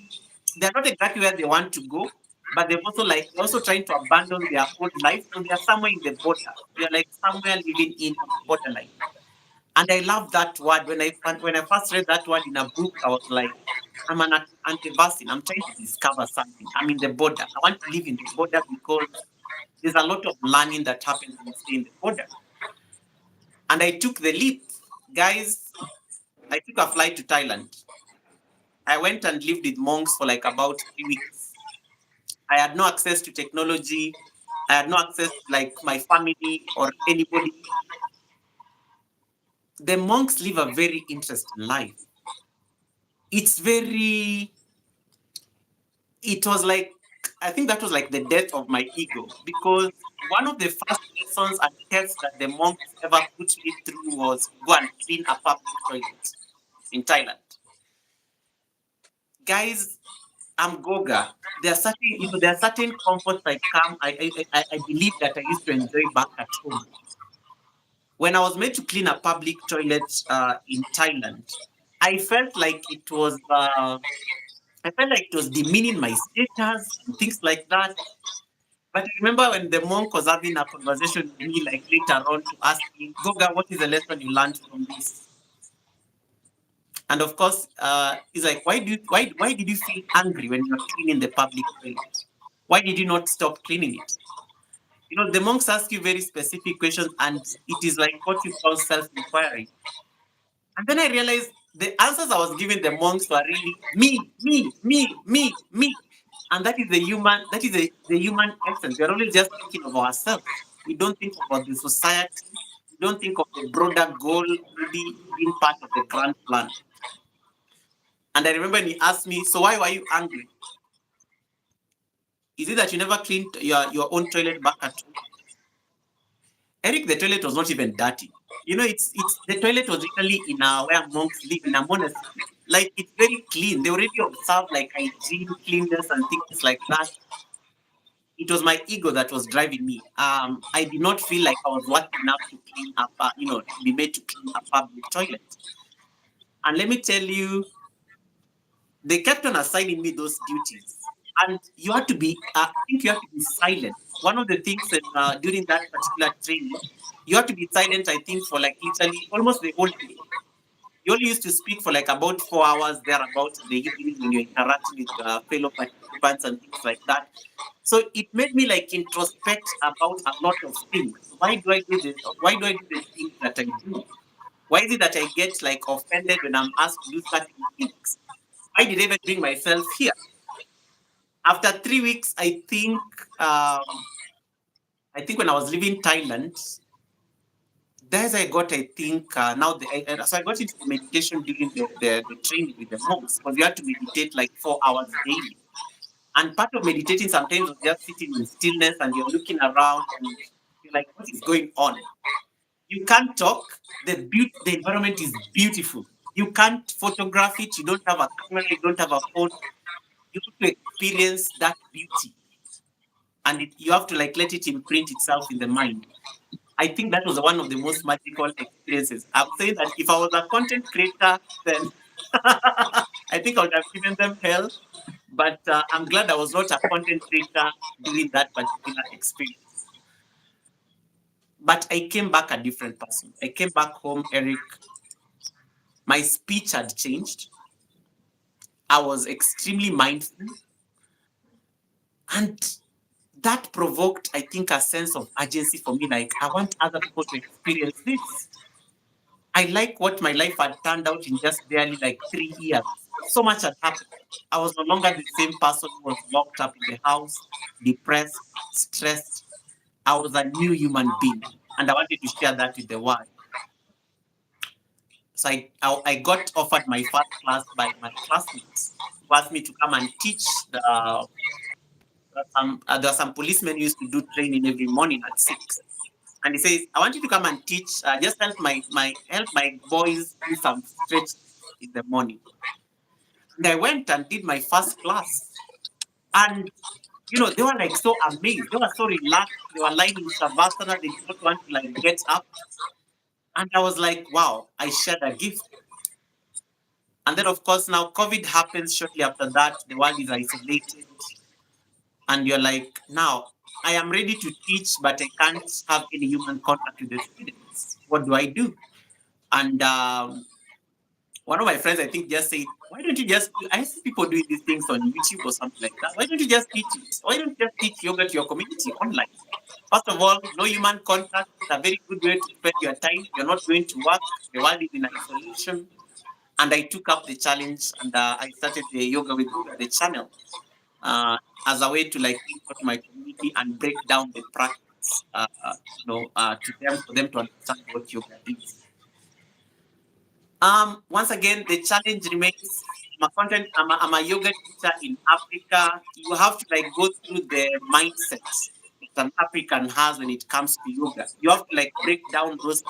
[SPEAKER 2] where they want to go, but they're also trying to abandon their old life. So they are somewhere in the border. They're like somewhere living in on the borderline. And I love that word. When I first read that word in a book, I was like, I'm an antevasin. I'm trying to discover something. I'm in the border. I want to live in the border because there's a lot of learning that happens when you stay in the border. And I took the leap. Guys, I took a flight to Thailand. I went and lived with monks for like about 3 weeks. I had no access to technology. I had no access to like my family or anybody. The monks live a very interesting life. It's very, it was like, I think that was like the death of my ego, because one of the first lessons and tests that the monks ever put me through was go and clean a public toilet in Thailand. Guys, I'm Goga. There are certain comforts I believe that I used to enjoy back at home. When I was made to clean a public toilet in Thailand, I felt like it was demeaning my status and things like that. But I remember when the monk was having a conversation with me, like later on, to ask me, Goga, what is the lesson you learned from this? And of course, he's like, why did you feel angry when you were cleaning the public toilet? Why did you not stop cleaning it? The monks ask you very specific questions, and it is like what you call self-inquiry. And then I realized the answers I was giving the monks were really me, me, me, me, me. And that is the human essence. We're always just thinking of ourselves. We don't think about the society. We don't think of the broader goal maybe being part of the grand plan. And I remember when he asked me, so why were you angry? Is it that you never cleaned your own toilet back at home? Eric, the toilet was not even dirty. It's the toilet was literally in where monks live in a monastery. Like it's very clean. They already observe like hygiene, cleanness, and things like that. It was my ego that was driving me. I did not feel like I was worthy enough to clean up, to be made to clean a public toilet. And let me tell you, they kept on assigning me those duties, and you have to be. I think you have to be silent. One of the things that during that particular training, you have to be silent. I think for like literally almost the whole day. You only used to speak for like about 4 hours thereabout in the evening when you're interacting with fellow participants and things like that. So it made me like introspect about a lot of things. Why do I do this? Why do I do the things that I do? Why is it that I get like offended when I'm asked to do certain things? Why did I even bring myself here? After 3 weeks, I think when I was leaving Thailand, there's I got, I think, now, so I got into the meditation during the training with the monks, because you have to meditate like 4 hours daily. And part of meditating sometimes was just sitting in stillness and you're looking around and you're like, what is going on? You can't talk. The environment is beautiful. You can't photograph it. You don't have a camera. You don't have a phone. You have to experience that beauty. And you have to like let it imprint itself in the mind. I think that was one of the most magical experiences. I'm saying that if I was a content creator, then I think I would have given them hell. But I'm glad I was not a content creator during that particular experience. But I came back a different person. I came back home, Eric. My speech had changed. I was extremely mindful. And that provoked, I think, a sense of urgency for me. Like, I want other people to experience this. I like what my life had turned out in just barely like 3 years. So much had happened. I was no longer the same person who was locked up in the house, depressed, stressed. I was a new human being, and I wanted to share that with the world. So I got offered my first class by my classmates, who asked me to come and teach. There are some policemen who used to do training every morning at 6. and he says, "I want you to come and teach. Just help my boys do some stretches in the morning." And I went and did my first class, and they were like so amazed. They were so relaxed. They were lying in shavasana. They did not want to like get up, and I was like, "Wow, I shared a gift." And then, of course, now COVID happens shortly after that. The world is isolated, and you're like, "Now I am ready to teach, but I can't have any human contact with the students. What do I do?" And one of my friends, I think, just said, "Why don't you just I see people doing these things on YouTube or something like that. Why don't you just teach it? Why don't you just teach yoga to your community online? First of all, no human contact. It's a very good way to spend your time. You're not going to work. The world is in isolation." And I took up the challenge, and I started the Yoga with Goga, the channel, uh, as a way to like reach out to my community and break down the practice, to them, for them to understand what yoga is. Once again, the challenge remains. I'm a yoga teacher in Africa. You have to like go through the mindset that an African has when it comes to yoga. You have to like break down those,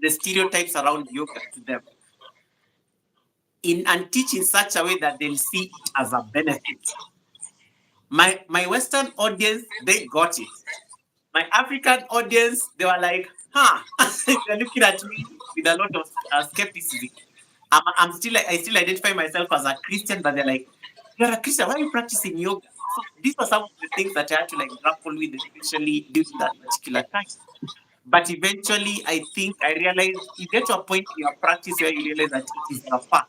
[SPEAKER 2] the stereotypes around yoga to them, and teach in such a way that they'll see it as a benefit. My Western audience, they got it. My African audience, they were like, "Huh." They're looking at me with a lot of skepticism. I still identify myself as a Christian, but they're like, "You're a Christian, why are you practicing yoga?" So these were some of the things that I had to like grapple with, especially during that particular time. But eventually, I think I realized you get to a point in your practice where you realize that it is your path.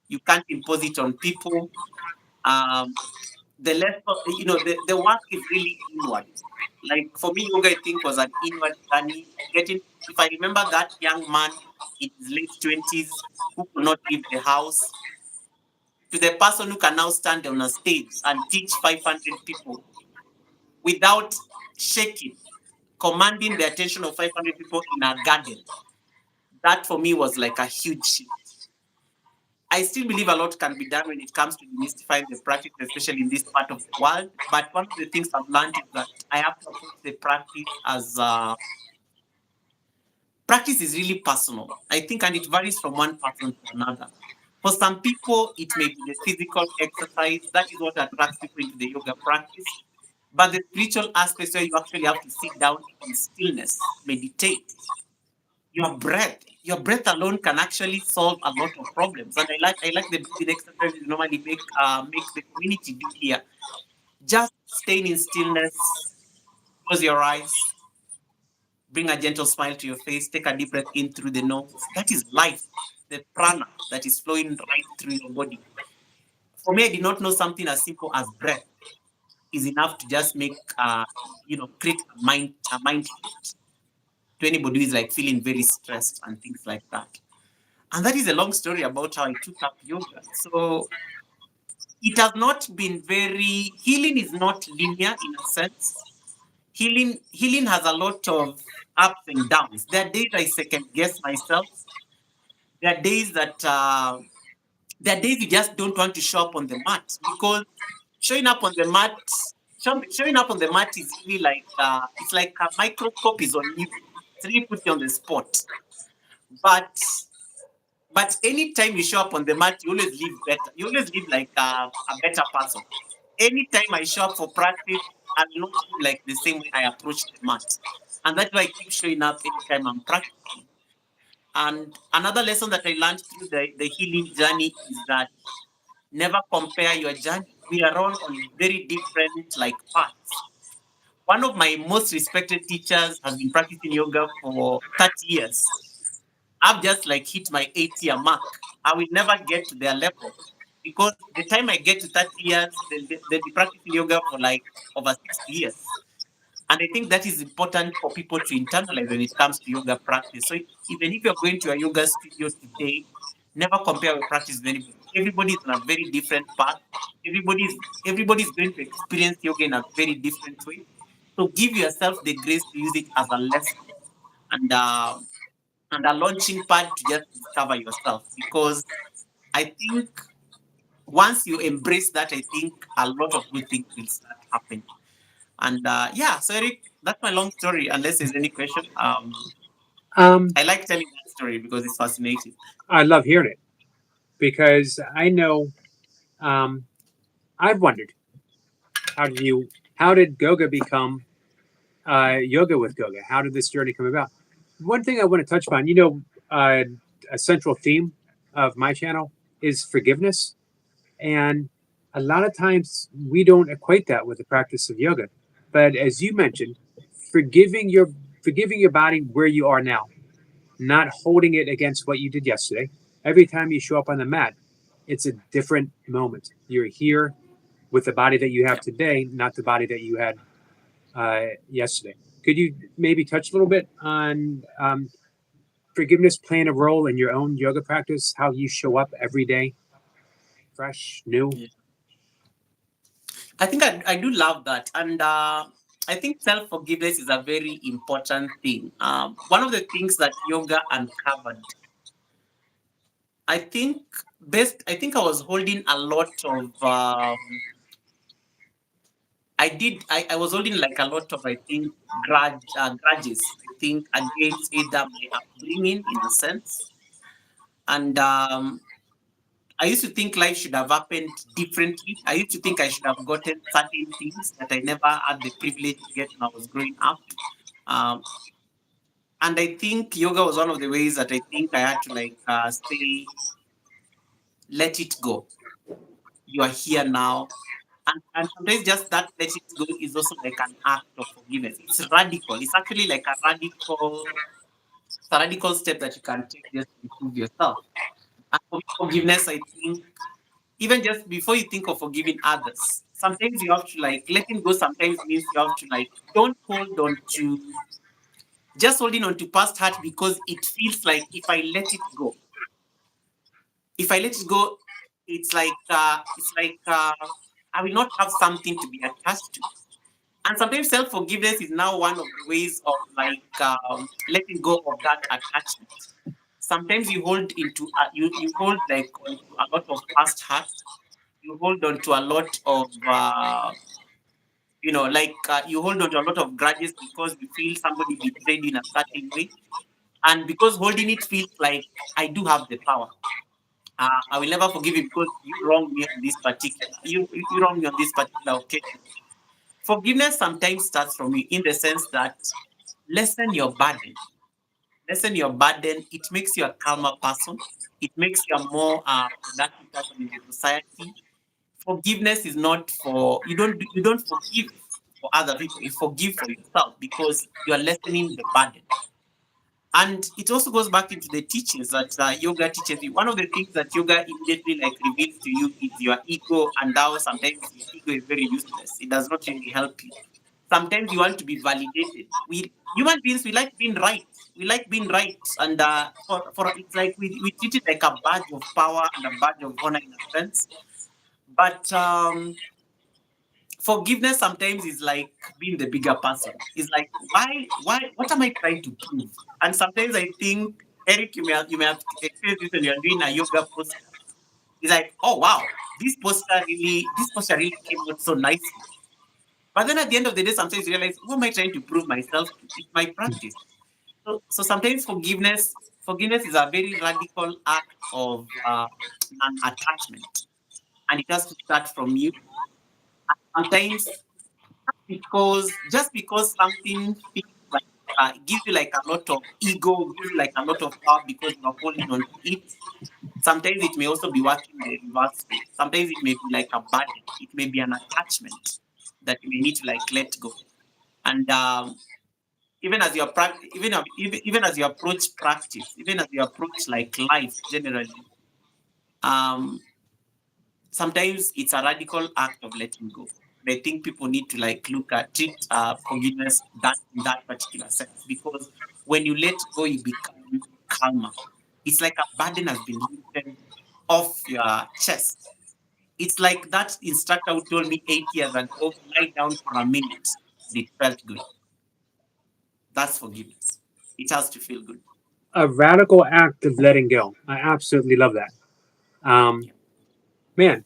[SPEAKER 2] You can't impose it on people. Um, the less, the work is really inward. Like for me, yoga, I think, was an inward journey. If I remember that young man in his late 20s who could not leave the house, to the person who can now stand on a stage and teach 500 people without shaking, commanding the attention of 500 people in a garden. That for me was like a huge shift. I still believe a lot can be done when it comes to demystifying the practice, especially in this part of the world. But one of the things I've learned is that I have to approach the practice as practice is really personal. I think, and it varies from one person to another. For some people, it may be the physical exercise. That is what attracts people into the yoga practice. But the spiritual aspects where you actually have to sit down in stillness, meditate, your breath alone can actually solve a lot of problems. And I like the breathing exercises you normally make the community do here. Just staying in stillness, close your eyes, bring a gentle smile to your face, take a deep breath in through the nose. That is life, the prana that is flowing right through your body. For me, I did not know something as simple as breath is enough to just create a mind shift to anybody who is like feeling very stressed and things like that. And that is a long story about how I took up yoga. So it has not been healing is not linear in a sense. Healing has a lot of ups and downs. There are days I second guess myself. There are days you just don't want to show up on the mat, because showing up on the mat, showing up on the mat is really like it's like a microscope is on you. It's really put you on the spot. But anytime you show up on the mat, you always live better. You always live like a better person. Anytime I show up for practice, I will not live like the same way I approach the mat. And that's why I keep showing up anytime I'm practicing. And another lesson that I learned through the healing journey is that never compare your journey. We are all on very different like paths. One of my most respected teachers has been practicing yoga for 30 years. I've just like hit my 8-year mark. I will never get to their level, because the time I get to 30 years, they'll be practicing yoga for like over 60 years. And I think that is important for people to internalize when it comes to yoga practice. So even if you're going to a yoga studio today, never compare your practice with anybody. Everybody is on a very different path. Everybody's going to experience yoga in a very different way. So give yourself the grace to use it as a lesson, and a launching pad to just discover yourself. Because I think once you embrace that, I think a lot of good things will start happening. And yeah, so Eric, that's my long story. Unless there's any question,
[SPEAKER 1] Um,
[SPEAKER 2] I like telling that story because it's fascinating.
[SPEAKER 1] I love hearing it because I know um, I've wondered how did Goga become yoga with Goga? How did this journey come about? One thing I want to touch upon, a central theme of my channel is forgiveness, and a lot of times we don't equate that with the practice of yoga. But as you mentioned, forgiving your forgiving your body where you are now, not holding it against what you did yesterday. Every time you show up on the mat, it's a different moment. You're here with the body that you have
[SPEAKER 2] Yeah.
[SPEAKER 1] today, not the body that you had yesterday. Could you maybe touch a little bit on forgiveness playing a role in your own yoga practice, how you show up every day, fresh, new?
[SPEAKER 2] Yeah. I think I do love that. And I think self forgiveness is a very important thing. One of the things that yoga uncovered, I think, I think I was holding a lot of, I was holding like a lot of, I think, grudges, I think, against either my upbringing in a sense. And I used to think life should have happened differently. I used to think I should have gotten certain things that I never had the privilege to get when I was growing up. Um, and I think yoga was one of the ways that I think I had to like say, let it go. You are here now. And sometimes just that let it go is also like an act of forgiveness. It's radical. It's actually like a radical step that you can take just to improve yourself. And for me, forgiveness, I think, even just before you think of forgiving others, sometimes you have to like letting go. Sometimes means you have to like don't hold on to just holding on to past hurt because it feels like if I let it go, it's like I will not have something to be attached to. And sometimes self forgiveness is now one of the ways of like letting go of that attachment. Sometimes you hold you hold like onto a lot of past hurt. You hold on to a lot of you hold on to a lot of grudges because you feel somebody betrayed you in a certain way, and because holding it feels like I do have the power. I will never forgive you because you wronged me on this particular you wronged me on this particular occasion. Forgiveness sometimes starts from you in the sense that lessen your burden. Lessen your burden. It makes you a calmer person. It makes you a more productive person in the society. Forgiveness is not for you don't forgive for other people. You forgive for yourself because you are lessening the burden. And it also goes back into the teachings that yoga teaches you. One of the things that yoga immediately like reveals to you is your ego, and how sometimes your ego is very useless. It does not really help you. Sometimes you want to be validated. We human beings, we like being right. We like being right, and for it's like we treat it like a badge of power and a badge of honor in a sense. But forgiveness sometimes is like being the bigger person. It's like what am I trying to prove? And sometimes I think, Eric, you may have experienced this when you're doing a yoga posture. It's like, oh wow, this posture really came out so nicely. But then at the end of the day, sometimes you realize, who am I trying to prove myself to? It's my practice. So sometimes forgiveness is a very radical act of non-attachment, and it has to start from you. Sometimes just because something feels like it gives you like a lot of ego, gives you like a lot of power because you're holding on to it. Sometimes it may also be working the reverse way. Sometimes it may be like a burden. It may be an attachment that you may need to like let go. And even as you even as you approach practice, even as you approach like life generally, um, sometimes it's a radical act of letting go. And I think people need to like look at treat forgiveness that in that particular sense, because when you let go, you become calmer. It's like a burden has been lifted off your chest. It's like that instructor who told me 8 years ago, lie down for a minute, and it felt good. That's forgiveness. It has to feel good.
[SPEAKER 1] A radical act of letting go. I absolutely love that. Um,
[SPEAKER 2] Yeah.
[SPEAKER 1] Man,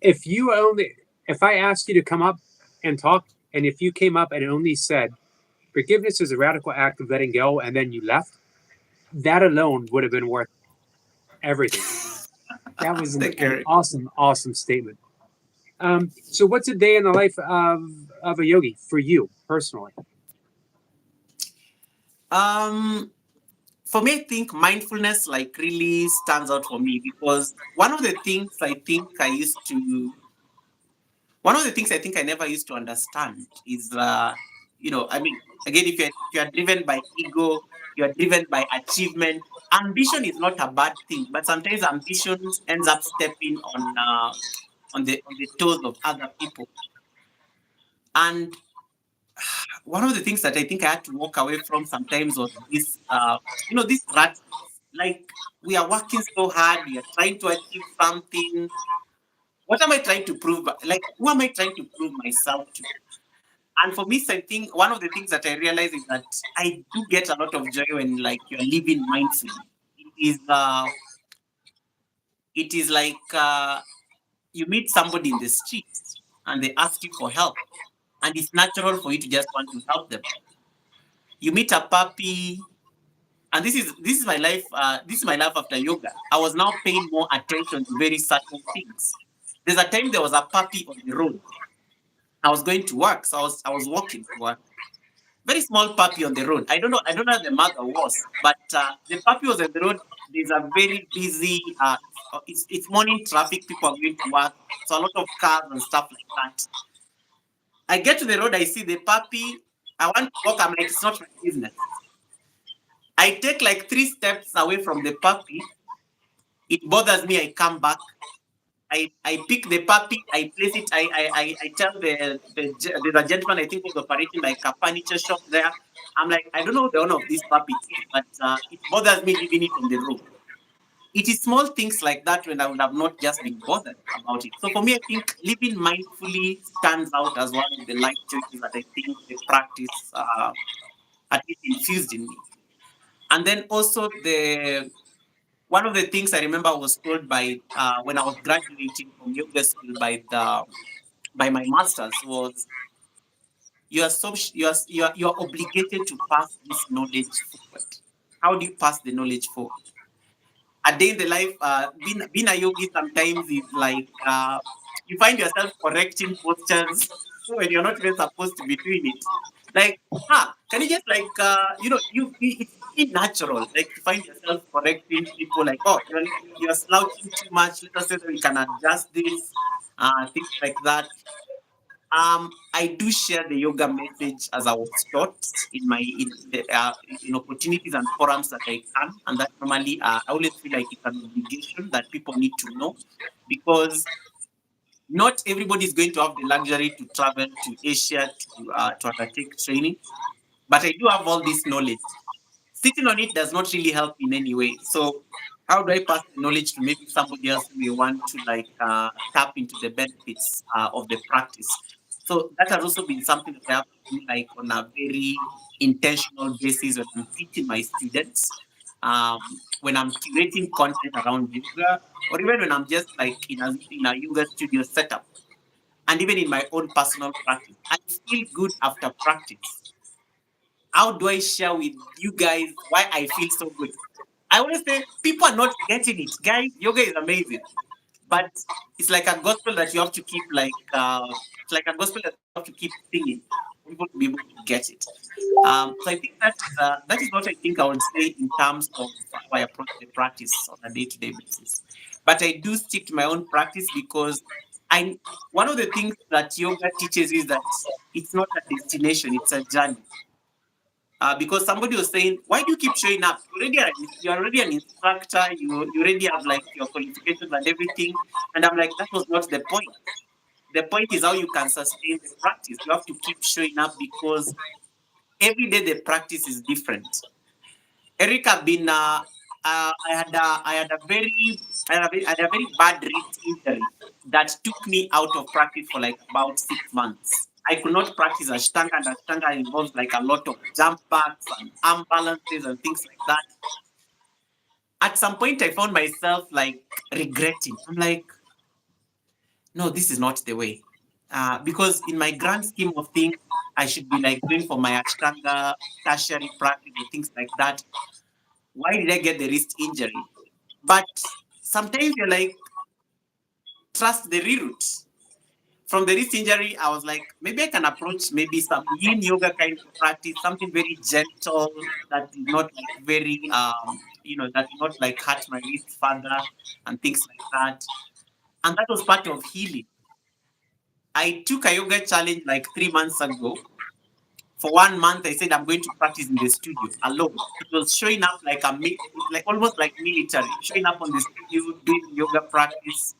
[SPEAKER 1] if you only if I asked you to come up and talk And if you came up and only said, forgiveness is a radical act of letting go, and then you left, that alone would have been worth everything. That was
[SPEAKER 2] Thank
[SPEAKER 1] an
[SPEAKER 2] you.
[SPEAKER 1] awesome, awesome statement. So, what's a day in the life of a yogi for you personally?
[SPEAKER 2] Um, for me, I think mindfulness like really stands out for me because one of the things I think I never used to understand is, I mean, again, if you're driven by ego, you're driven by achievement. Ambition is not a bad thing, but sometimes ambition ends up stepping on the toes of other people. And one of the things that I think I had to walk away from sometimes was this rat race. Like we are working so hard, we are trying to achieve something. What am I trying to prove? Like, who am I trying to prove myself to? And for me, I think one of the things that I realize is that I do get a lot of joy when like you're living mindfully. It is uh, it is like you meet somebody in the street and they ask you for help, and it's natural for you to just want to help them. You meet a puppy, and this is my life. This is my life after yoga. I was now paying more attention to very subtle things. There's a time there was a puppy on the road. I was going to work, so I was walking to work. Very small puppy on the road. I don't know who the mother was, but the puppy was on the road. There's a very busy. It's morning traffic. People are going to work, so a lot of cars and stuff like that. I get to the road. I see the puppy. I want to walk. I'm like, it's not my business. I take like 3 steps away from the puppy. It bothers me. I come back. I pick the puppy, I place it, I tell there's a gentleman I think was operating like a furniture shop there. I'm like, I don't know who the owner of this puppy is, but it bothers me leaving it on the road. It is small things like that when I would have not just been bothered about it. So for me, I think living mindfully stands out as one of the life choices that I think the practice at least infused in me. And then also the one of the things I remember I was told by when I was graduating from yoga school by my masters was you are obligated to pass this knowledge forward. How do you pass the knowledge forward? A day in the life, being a yogi sometimes is like you find yourself correcting postures when you're not even supposed to be doing it. Like, can you just like it's really natural. Like you find yourself correcting people like, oh, you're slouching too much. Let us say that we can adjust this, things like that. I do share the yoga message as I was taught in opportunities and forums that I can, and that normally I always feel like it's an obligation that people need to know because not everybody is going to have the luxury to travel to Asia to undertake training. But I do have all this knowledge. Sitting on it does not really help in any way. So how do I pass the knowledge to maybe somebody else who may want to like tap into the benefits of the practice? So that has also been something that I have to do like on a very intentional basis when I'm teaching my students, when I'm curating content around yoga, or even when I'm just like in a yoga studio setup, and even in my own personal practice. I feel good after practice. How do I share with you guys why I feel so good? I always say people are not getting it. Guys, yoga is amazing. But it's like a gospel that you have to keep it's like a gospel that you have to keep singing for people to be able to get it. So I think that is what I think I would say in terms of how I approach the practice on a day-to-day basis. But I do stick to my own practice because I one of the things that yoga teaches is that it's not a destination, it's a journey. Because somebody was saying, why do you keep showing up? You're already an instructor. You already have like your qualifications and everything. And I'm like, that was not the point. The point is how you can sustain the practice. You have to keep showing up because every day the practice is different. Erica been I had a very bad wrist injury that took me out of practice for like about 6 months. I could not practice Ashtanga, and Ashtanga involves like a lot of jump backs and arm balances and things like that. At some point, I found myself like regretting. I'm like, no, this is not the way. Because in my grand scheme of things, I should be like going for my Ashtanga tertiary practice and things like that. Why did I get the wrist injury? But sometimes you're like, trust the reroute. From the wrist injury, I was like, maybe I can approach maybe some yin yoga kind of practice, something very gentle that is not like very, that will not like hurt my wrist further and things like that. And that was part of healing. I took a yoga challenge like 3 months ago. For 1 month, I said I'm going to practice in the studio alone. It was showing up like like almost like military, showing up on the studio, doing yoga practice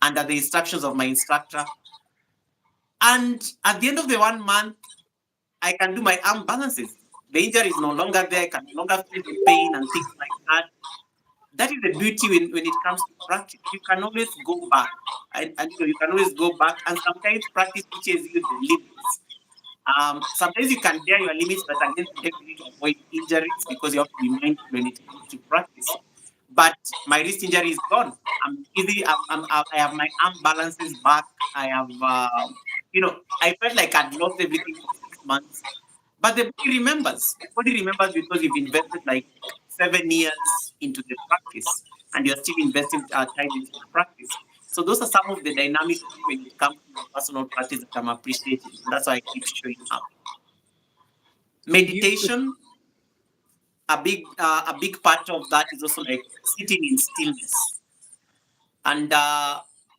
[SPEAKER 2] under the instructions of my instructor. And at the end of the 1 month, I can do my arm balances. The injury is no longer there. I can no longer feel the pain and things like that. That is the beauty when it comes to practice. You can always go back. And you can always go back. And sometimes practice teaches you the limits. Sometimes you can dare your limits, but again, sometimes you need to avoid injuries because you have to be mindful when it comes to practice. But my wrist injury is gone. I'm easy. I have my arm balances back. I have, I felt like I'd lost everything for 6 months. But the body remembers. The body remembers because you've invested like 7 years into the practice and you're still investing time into the practice. So those are some of the dynamics when it comes to my personal practice that I'm appreciating. And that's why I keep showing up.
[SPEAKER 1] You
[SPEAKER 2] Meditation, a big part of that is also like sitting in stillness. And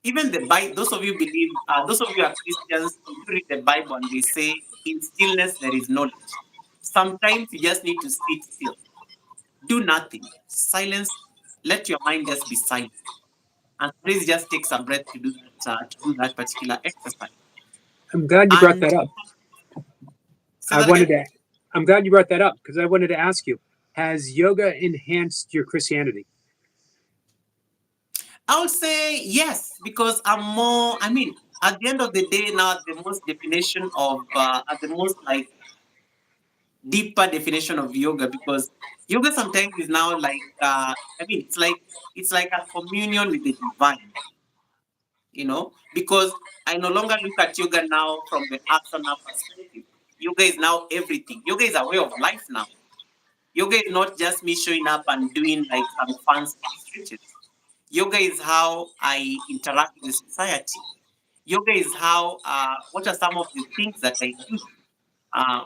[SPEAKER 2] even the Bible, those of you are Christians, you do read the Bible and they say, in stillness there is knowledge. Sometimes you just need to sit still, do nothing, silence, let your mind just be silent. And please just take some breath to do that particular exercise.
[SPEAKER 1] I'm glad you brought
[SPEAKER 2] And
[SPEAKER 1] that up.
[SPEAKER 2] say
[SPEAKER 1] I
[SPEAKER 2] that
[SPEAKER 1] wanted
[SPEAKER 2] again.
[SPEAKER 1] to. I'm glad you brought that up because I wanted to ask you: has yoga enhanced your Christianity?
[SPEAKER 2] I would say yes, because I'm more. I mean, at the end of the day, now the most definition of, at the most like deeper definition of yoga, because yoga sometimes is now like, it's like a communion with the divine. Because I no longer look at yoga now from the asana perspective. Yoga is now everything. Yoga is a way of life now. Yoga is not just me showing up and doing like some fancy stretches. Yoga is how I interact with society. Yoga is how, what are some of the things that I do?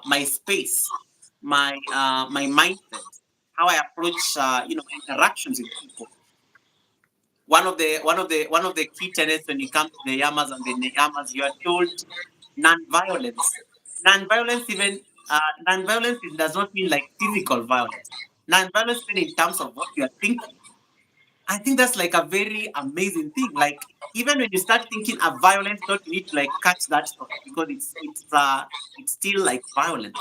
[SPEAKER 2] My space, my mindset, how I approach, interactions with people. One of the key tenets when it comes to the yamas and the niyamas, you are told non-violence. Non-violence even non-violence does not mean like physical violence. Non-violence even in terms of what you are thinking. I think that's like a very amazing thing. Like even when you start thinking a violent thought, you need to like catch that thought because it's still like violence.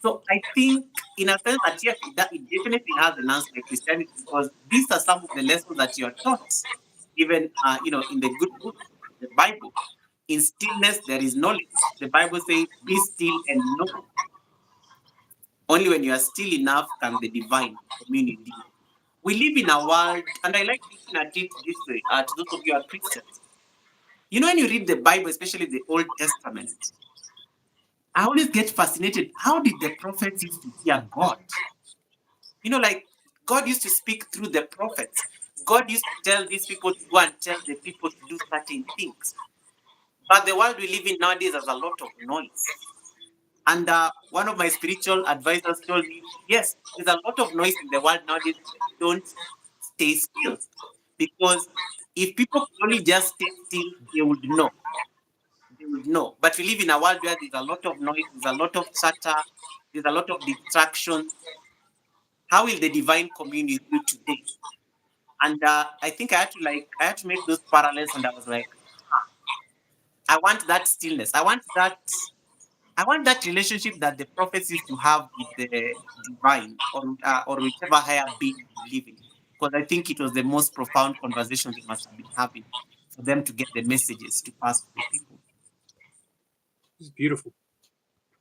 [SPEAKER 2] So I think in a sense that yes, it definitely has an answer like Christianity because these are some of the lessons that you are taught, even in the good book, the Bible. In stillness there is knowledge. The Bible says, "Be still and know." Only when you are still enough can the divine community. We live in a world, and I like looking at it this way, to those of you who are Christians. When you read the Bible, especially the Old Testament, I always get fascinated. How did the prophets used to hear God? Like God used to speak through the prophets. God used to tell these people to go and tell the people to do certain things. But the world we live in nowadays has a lot of noise. And one of my spiritual advisors told me, yes, there's a lot of noise in the world nowadays. Don't stay still. Because if people could only just stay still, they would know. They would know. But we live in a world where there's a lot of noise, there's a lot of chatter, there's a lot of distractions. How will the divine community do today? And I think I had to make those parallels, and I was like, I want that stillness. I want that relationship that the prophets used to have with the divine, or whichever higher being they live in. Because I think it was the most profound conversation they must have been having for them to get the messages to pass to the people.
[SPEAKER 1] It's beautiful.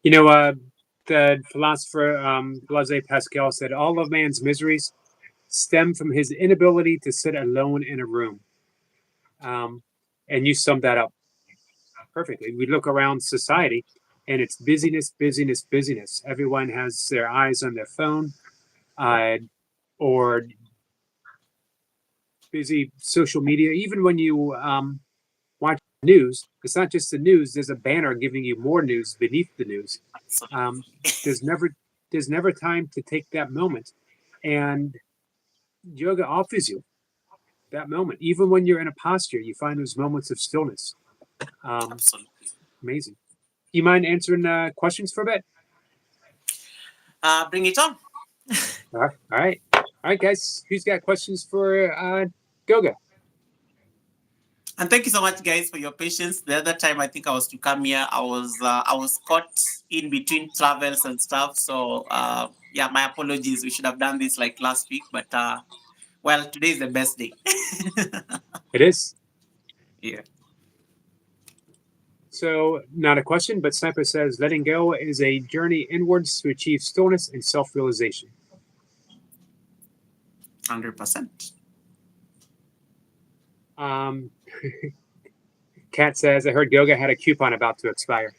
[SPEAKER 1] The philosopher Blaise Pascal said, "All of man's miseries stem from his inability to sit alone in a room." And you summed that up perfectly. We look around society, and it's busyness, busyness, busyness. Everyone has their eyes on their phone, uh, or busy social media. Even when you watch news, it's not just the news. There's a banner giving you more news beneath the news. Um,
[SPEAKER 2] Absolutely.
[SPEAKER 1] there's never there's never time to take that moment, and yoga offers you that moment. Even when you're in a posture, you find those moments of stillness. Um,
[SPEAKER 2] Absolutely.
[SPEAKER 1] amazing. You mind answering questions for a bit?
[SPEAKER 2] Bring it on.
[SPEAKER 1] All right. All right, guys. Who's got questions for Goga?
[SPEAKER 2] And thank you so much, guys, for your patience. The other time I think I was to come here, I was caught in between travels and stuff. So yeah, my apologies. We should have done this like last week, but well, today is the best day.
[SPEAKER 1] It is.
[SPEAKER 2] Yeah,
[SPEAKER 1] So, not a question, but Sniper says letting go is a journey inwards to achieve stillness and self realization.
[SPEAKER 2] 100%.
[SPEAKER 1] Um, Kat says, I heard Goga had a coupon about to expire.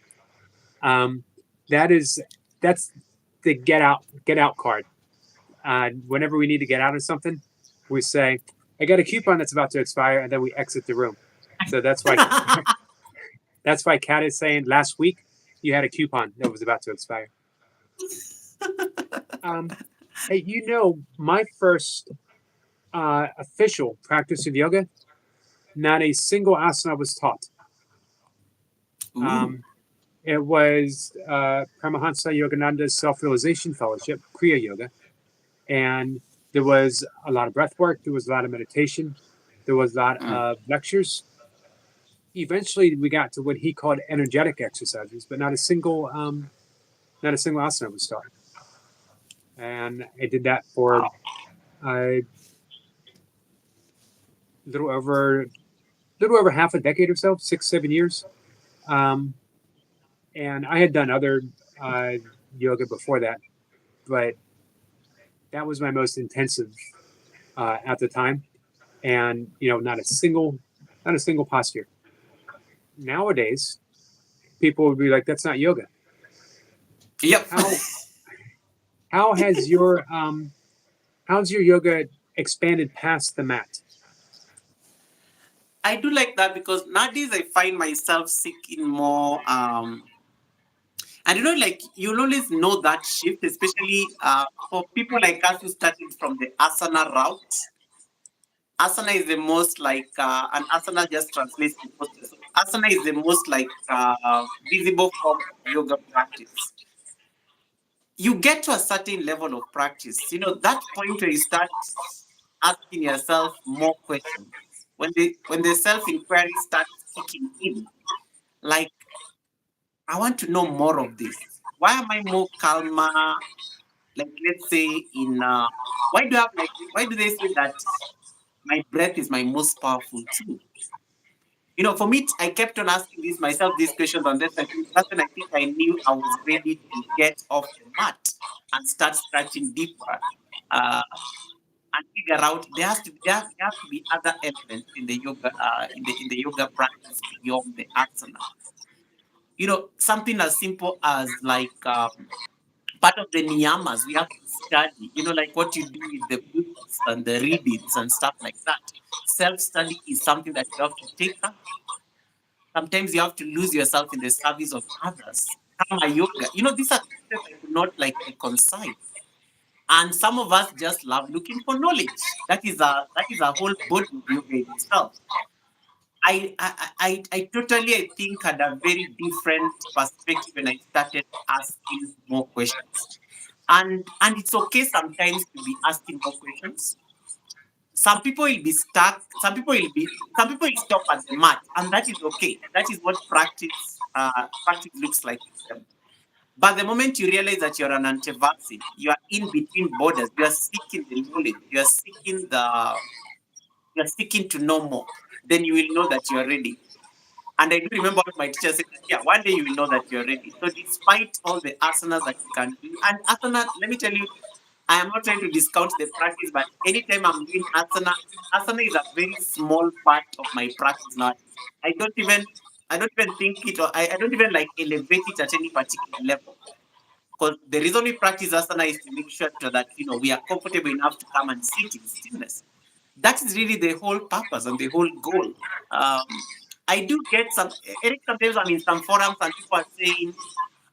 [SPEAKER 1] Um, that is, that's the get out card. Whenever we need to get out of something, we say, I got a coupon that's about to expire, and then we exit the room. So that's why Kat is saying last week you had a coupon that was about to expire. Um, hey, my first official practice of yoga, not a single asana was taught.
[SPEAKER 2] Ooh.
[SPEAKER 1] Um, it was Paramahansa Yogananda's Self Realization Fellowship, Kriya Yoga, and there was a lot of breath work, there was a lot of meditation, there was a lot
[SPEAKER 2] Mm.
[SPEAKER 1] of lectures. Eventually, we got to what he called energetic exercises, but not a single asana was taught. And I did that for
[SPEAKER 2] Wow.
[SPEAKER 1] a little over little over half a decade or so, 6, 7 years. Um, and I had done other uh, yoga before that, but that was my most intensive at the time. And not a single posture. Nowadays, people would be like, "That's not yoga."
[SPEAKER 2] Yep.
[SPEAKER 1] How how has your how's your yoga expanded past the mat?
[SPEAKER 2] I do like that because nowadays I find myself seeking more and like you'll always know that shift, especially for people like us who started from the asana route. Asana is the most like, and asana just translates to posture. So asana is the most like visible form of yoga practice. You get to a certain level of practice, that point where you start asking yourself more questions. When the self inquiry starts kicking in, like, I want to know more of this. Why am I more calmer? Like, let's say in why do they say that my breath is my most powerful tool? For me, I kept on asking these questions, and that's when I think I knew I was ready to get off the mat and start scratching deeper, uh, and figure out there have to be other elements in the yoga in the yoga practice beyond the asana. Something as simple as like part of the niyamas we have to study. Like what you do with the books and the readings and stuff like that. Self study is something that you have to take up. Sometimes you have to lose yourself in the service of others. Karma yoga. These are things that I could not like reconcile. And some of us just love looking for knowledge. That is a whole body of yoga in itself. I totally, I think, had a very different perspective when I started asking more questions. And it's okay sometimes to be asking more questions. Some people will be stuck. Some people will stop at the mat, and that is okay. That is what practice looks like to them. But the moment you realize that you're an antivaccine, you are in between borders. You are seeking the knowledge. You are seeking to know more. Then you will know that you are ready. And I do remember what my teacher said that, yeah, one day you will know that you're ready. So despite all the asanas that you can do, and asana, let me tell you, I am not trying to discount the practice, but anytime I'm doing asana is a very small part of my practice now. I don't even I don't even think it, or I don't even like elevate it at any particular level. Because the reason we practice asana is to make sure that we are comfortable enough to come and sit in stillness. That is really the whole purpose and the whole goal. I do get Eric, sometimes I'm in some forums and people are saying,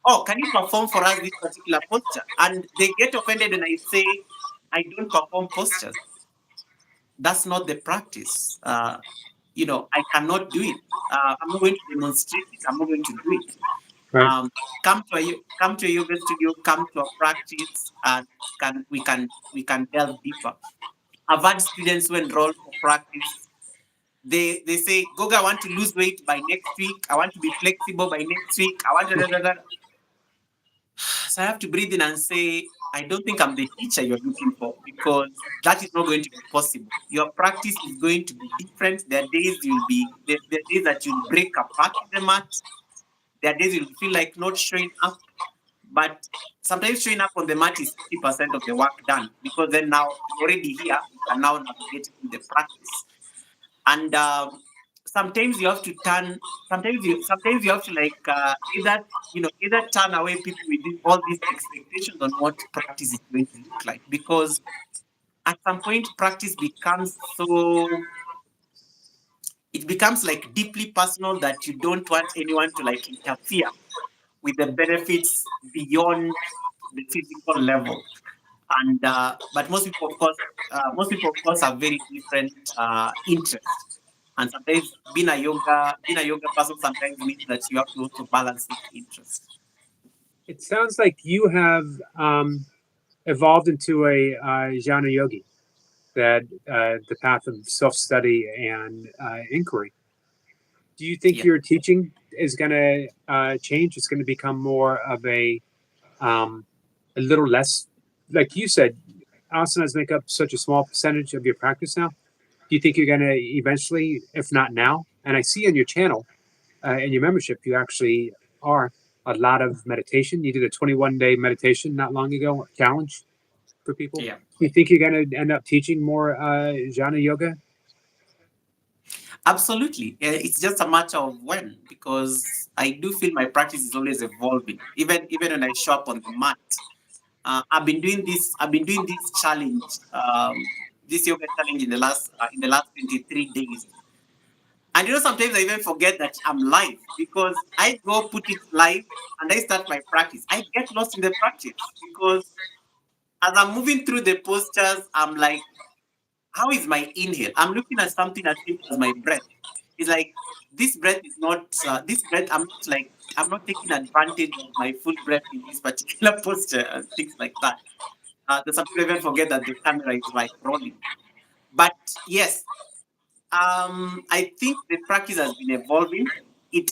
[SPEAKER 2] "Oh, can you perform for us this particular posture?" And they get offended when I say I don't perform postures. That's not the practice. I cannot do it. I'm not going to demonstrate it. I'm not going to do it.
[SPEAKER 1] Right.
[SPEAKER 2] Come to a yoga studio, come to a practice, and we can delve deeper. I've had students who enroll for practice. They say, Goga, I want to lose weight by next week. I want to be flexible by next week. I want to. So I have to breathe in and say, I don't think I'm the teacher you're looking for, because that is not going to be possible. Your practice is going to be different. There are days that you'll break apart in the mat. There are days you'll feel like not showing up. But sometimes showing up on the mat is 50% of the work done, because then now you're already here. You can now navigate in the practice. And sometimes you have to turn. Sometimes you have to like either turn away people with all these expectations on what practice is going to look like, because at some point practice becomes it becomes like deeply personal, that you don't want anyone to like interfere with the benefits beyond the physical level. And but most people of course have very different interests. And sometimes being a yoga person sometimes means that you have to also balance these interests.
[SPEAKER 1] It sounds like you have evolved into a jhana yogi, that the path of self study and inquiry. Do you think
[SPEAKER 2] Yeah.
[SPEAKER 1] your teaching is going to change? It's going to become more of um, a little less, like you said, asanas make up such a small percentage of your practice now. Do you think you're going to eventually, if not now? And I see on your channel, in your membership, you actually are a lot of meditation. You did a 21-day meditation not long ago, challenge for people.
[SPEAKER 2] Yeah.
[SPEAKER 1] Do you think you're going to end up teaching more jhana yoga?
[SPEAKER 2] Absolutely. It's just a matter of when, because I do feel my practice is always evolving. Even when I show up on the mat, I've been doing this challenge, this yoga challenge in the last 23 days. And sometimes I even forget that I'm live, because I go put it live and I start my practice. I get lost in the practice, because as I'm moving through the postures, I'm like, how is my inhale? I'm looking at something as simple as my breath. It's like, this breath is not this breath. I'm not taking advantage of my full breath in this particular posture and things like that. Some people even forget that the camera is like rolling. But yes, I think the practice has been evolving.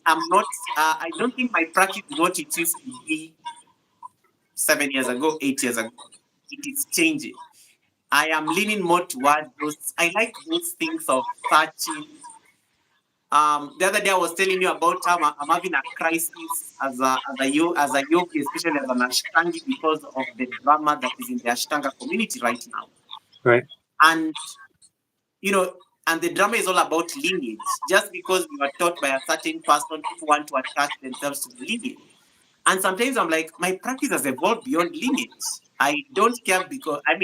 [SPEAKER 2] I'm not. I don't think my practice is what it used to be 7 years ago, 8 years ago. It is changing. I am leaning more towards those. I like those things of searching. The other day I was telling you about how I'm having a crisis as a yogi, especially as an Ashtangi, because of the drama that is in the Ashtanga community right now.
[SPEAKER 1] Right.
[SPEAKER 2] And you know, and the drama is all about lineage. Just because we were taught by a certain person, people want to attach themselves to the lineage. And sometimes I'm like, my practice has evolved beyond lineage. I don't care, because I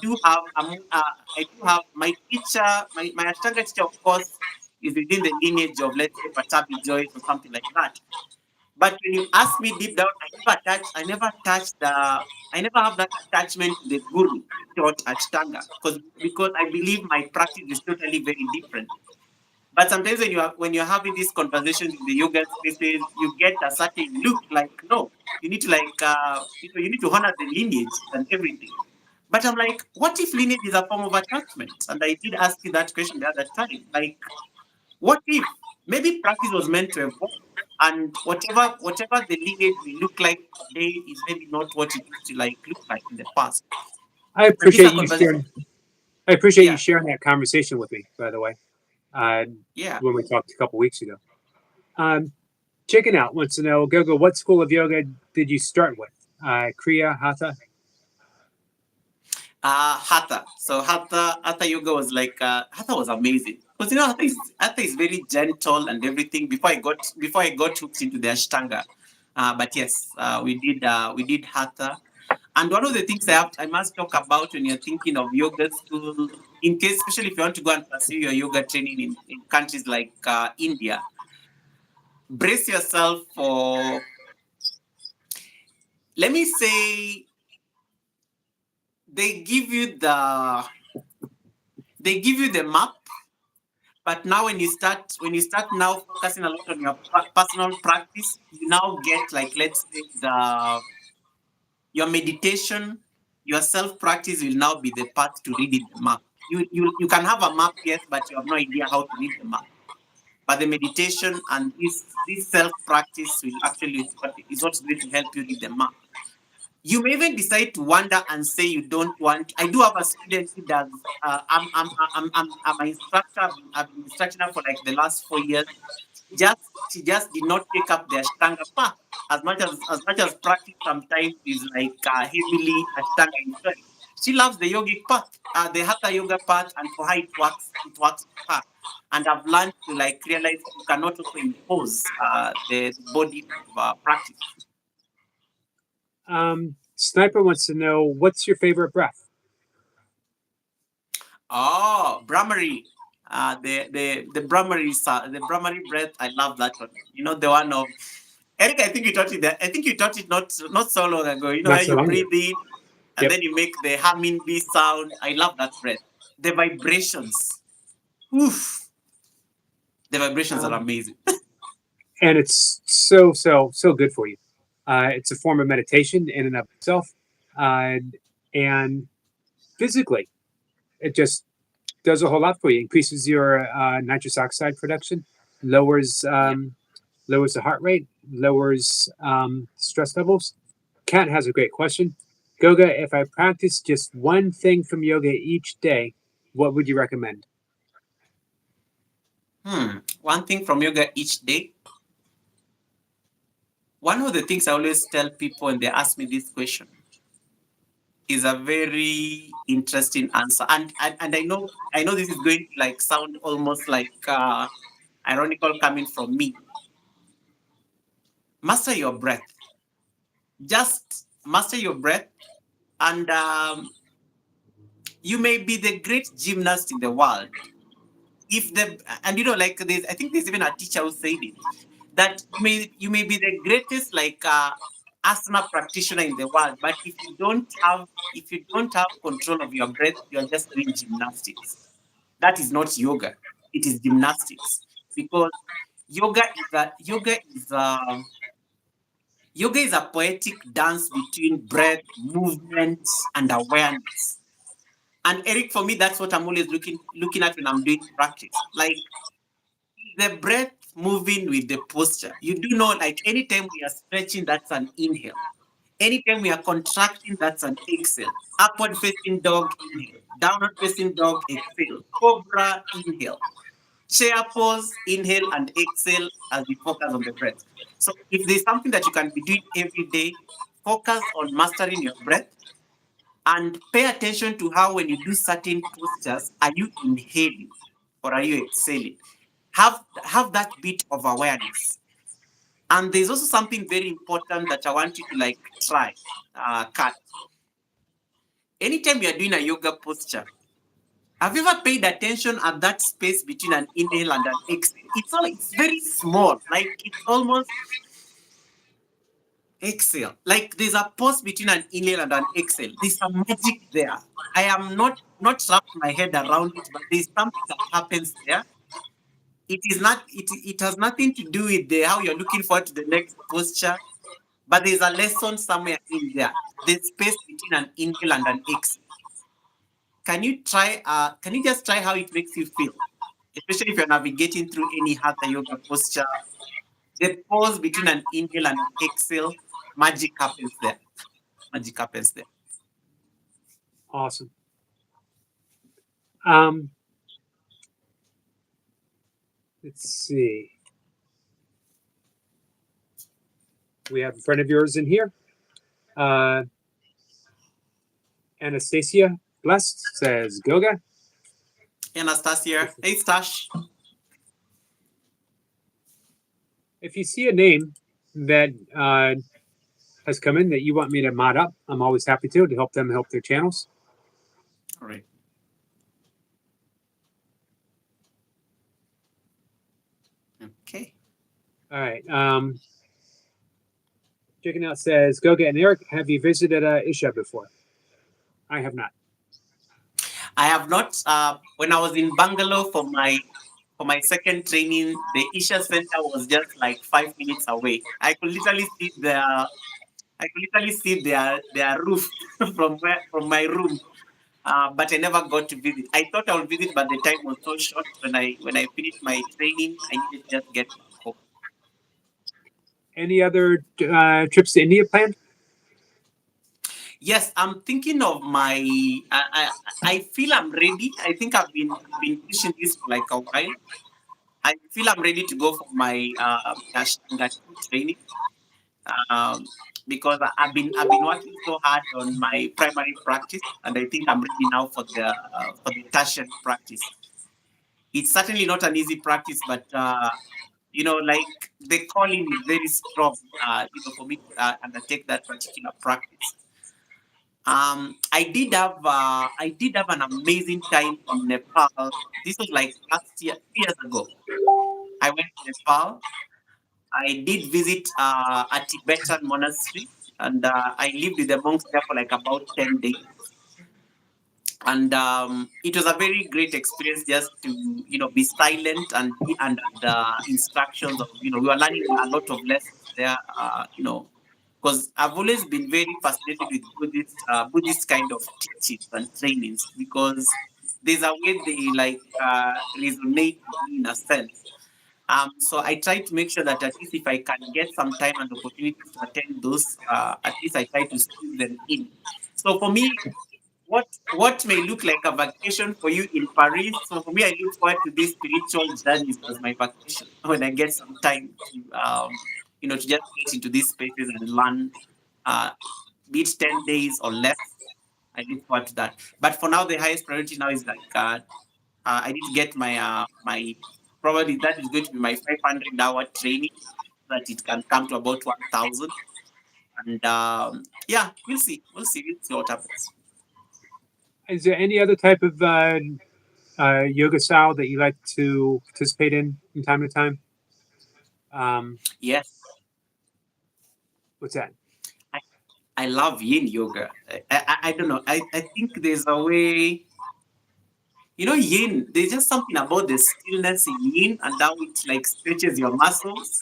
[SPEAKER 2] do have my teacher, my Ashtanga teacher, of course, is within the lineage of, let's say, Patabi Joyce or something like that. But when you ask me deep down, I never have that attachment to the guru who taught Ashtanga, because I believe my practice is totally very different. But sometimes when you're having these conversations in the yoga spaces, you get a certain look like, no, you need to you need to honor the lineage and everything. But I'm like, what if lineage is a form of attachment? And I did ask you that question the other time. Like, what if maybe practice was meant to evolve, and whatever the lineage will look like today is maybe not what it used to like look like in the past.
[SPEAKER 1] I
[SPEAKER 2] And these are
[SPEAKER 1] appreciate you
[SPEAKER 2] conversations.
[SPEAKER 1] sharing. I appreciate you
[SPEAKER 2] Yeah,
[SPEAKER 1] sharing that conversation with me. By the way, uh,
[SPEAKER 2] yeah.
[SPEAKER 1] when we talked a couple weeks ago, Chicken Out wants to know, Gogo, what school of yoga did you start with? Kriya, Hatha.
[SPEAKER 2] Hatha. So Hatha yoga was like Hatha was amazing. Because Hatha is very gentle and everything. Before I got hooked into the Ashtanga, but yes, we did Hatha. And one of the things I must talk about when you're thinking of yoga school, in case, especially if you want to go and pursue your yoga training in countries like India, brace yourself for, let me say, they give you the they give you the map, but now when you start now focusing a lot on your personal practice, you now get, like, let's say, the your meditation, your self practice will now be the part to reading the map. You can have a map, yes, but you have no idea how to read the map. But the meditation and this self practice will actually is what's going to help you read the map. You may even decide to wander and say you don't want. I do have a student who does. I'm an instructor. I've been instructing her for like the last 4 years. She just did not take up the Ashtanga path as much as practice sometimes is like heavily Ashtanga influenced. She loves the yogic path, the Hatha yoga path, and for her it works. It works for her. And I've learned to like realize you cannot also impose the body of practice.
[SPEAKER 1] Sniper wants to know, what's your favorite breath?
[SPEAKER 2] Oh, Brahmari. The Brahmari breath. I love that one. You know, the one of Eric. I think you taught it that. I think you taught it not so long ago. You know
[SPEAKER 1] Not
[SPEAKER 2] how
[SPEAKER 1] so
[SPEAKER 2] you
[SPEAKER 1] long ago.
[SPEAKER 2] breathe in and
[SPEAKER 1] Yep.
[SPEAKER 2] then you make the humming bee sound. I love that breath. The vibrations. Oof. The vibrations are amazing.
[SPEAKER 1] And it's so good for you. It's a form of meditation in and of itself, and physically, it just does a whole lot for you. Increases your nitrous oxide production, lowers
[SPEAKER 2] Yeah.
[SPEAKER 1] lowers the heart rate, lowers stress levels. Kat has a great question. Goga, if I practice just one thing from yoga each day, what would you recommend?
[SPEAKER 2] One thing from yoga each day. One of the things I always tell people when they ask me this question is a very interesting answer, and I know this is going to like sound almost like ironical coming from me. Master your breath. Just master your breath, and you may be the great gymnast in the world. If the and you know like there's I think there's even a teacher who said it that you may be the greatest like asthma practitioner in the world, but if you don't have control of your breath, you are just doing gymnastics. That is not yoga. It is gymnastics because yoga is a yoga is a yoga is a poetic dance between breath, movement, and awareness. And Eric, for me, that's what I'm always looking at when I'm doing practice. Like the breath moving with the posture. You do know, like anytime we are stretching, that's an inhale. Anytime we are contracting, that's an exhale. Upward facing dog, inhale. Downward facing dog, exhale. Cobra, inhale. Chair pose, inhale and exhale as we focus on the breath. So if there's something that you can be doing every day, focus on mastering your breath and pay attention to how when you do certain postures, are you inhaling or are you exhaling? Have that bit of awareness. And there's also something very important that I want you to like try, Kat. Anytime you're doing a yoga posture, have you ever paid attention at that space between an inhale and an exhale? It's very small, like it's almost exhale. Like there's a pause between an inhale and an exhale. There's some magic there. I am not wrapped my head around it, but there's something that happens there. It has nothing to do with how you're looking forward to the next posture, but there's a lesson somewhere in there. The space between an inhale and an exhale. Can you just try how it makes you feel? Especially if you're navigating through any hatha yoga posture, the pause between an inhale and an exhale, magic happens there. Magic happens there.
[SPEAKER 1] Awesome. Um, let's see. We have a friend of yours in here. Anastasia Blessed says, Goga,
[SPEAKER 2] Hey, Anastasia. Hey, Stash.
[SPEAKER 1] If you see a name that has come in that you want me to mod up, I'm always happy to help them help their channels.
[SPEAKER 2] All right. Okay.
[SPEAKER 1] All right. Checking out says Goga and Eric, have you visited Isha before? I have not.
[SPEAKER 2] I have not. When I was in Bangalore for my second training, the Isha Center was just like 5 minutes away. I could literally see their roof from my room. But I never got to visit. I thought I would visit, but the time was so short. When I finished my training, I needed to just get back home.
[SPEAKER 1] Any other trips to India planned?
[SPEAKER 2] Yes, I'm thinking of my. I feel I'm ready. I think I've been pushing this for like a while. I feel I'm ready to go for my Ashtanga training, because I've been working so hard on my primary practice, and I think I'm ready now for the tertiary practice. It's certainly not an easy practice, but like the calling is very strong. For me to undertake that particular practice. I did have an amazing time in Nepal. This was like last year, 2 years ago. I went to Nepal. I did visit a Tibetan monastery, and I lived with the monks there for like about 10 days. And it was a very great experience just to be silent and be under the instructions of we were learning a lot of lessons there. Because I've always been very fascinated with Buddhist kind of teachings and trainings, because there's a way they like resonate with me in a sense. So I try to make sure that at least if I can get some time and opportunities to attend those, at least I try to squeeze them in. So for me, what may look like a vacation for you in Paris, so for me, I look forward to these spiritual journeys as my vacation when I get some time to just get into these spaces and learn, uh, be it 10 days or less. I look forward to that. But for now, the highest priority now is like I need to get my probably that is going to be my 500-hour training, so that it can come to about 1,000. And yeah, we'll see what happens.
[SPEAKER 1] Is there any other type of yoga style that you like to participate in from time to time?
[SPEAKER 2] Yes,
[SPEAKER 1] What's that?
[SPEAKER 2] I, I love Yin yoga. I don't know. I think there's a way. Yin. There's just something about the stillness in Yin and how it like stretches your muscles.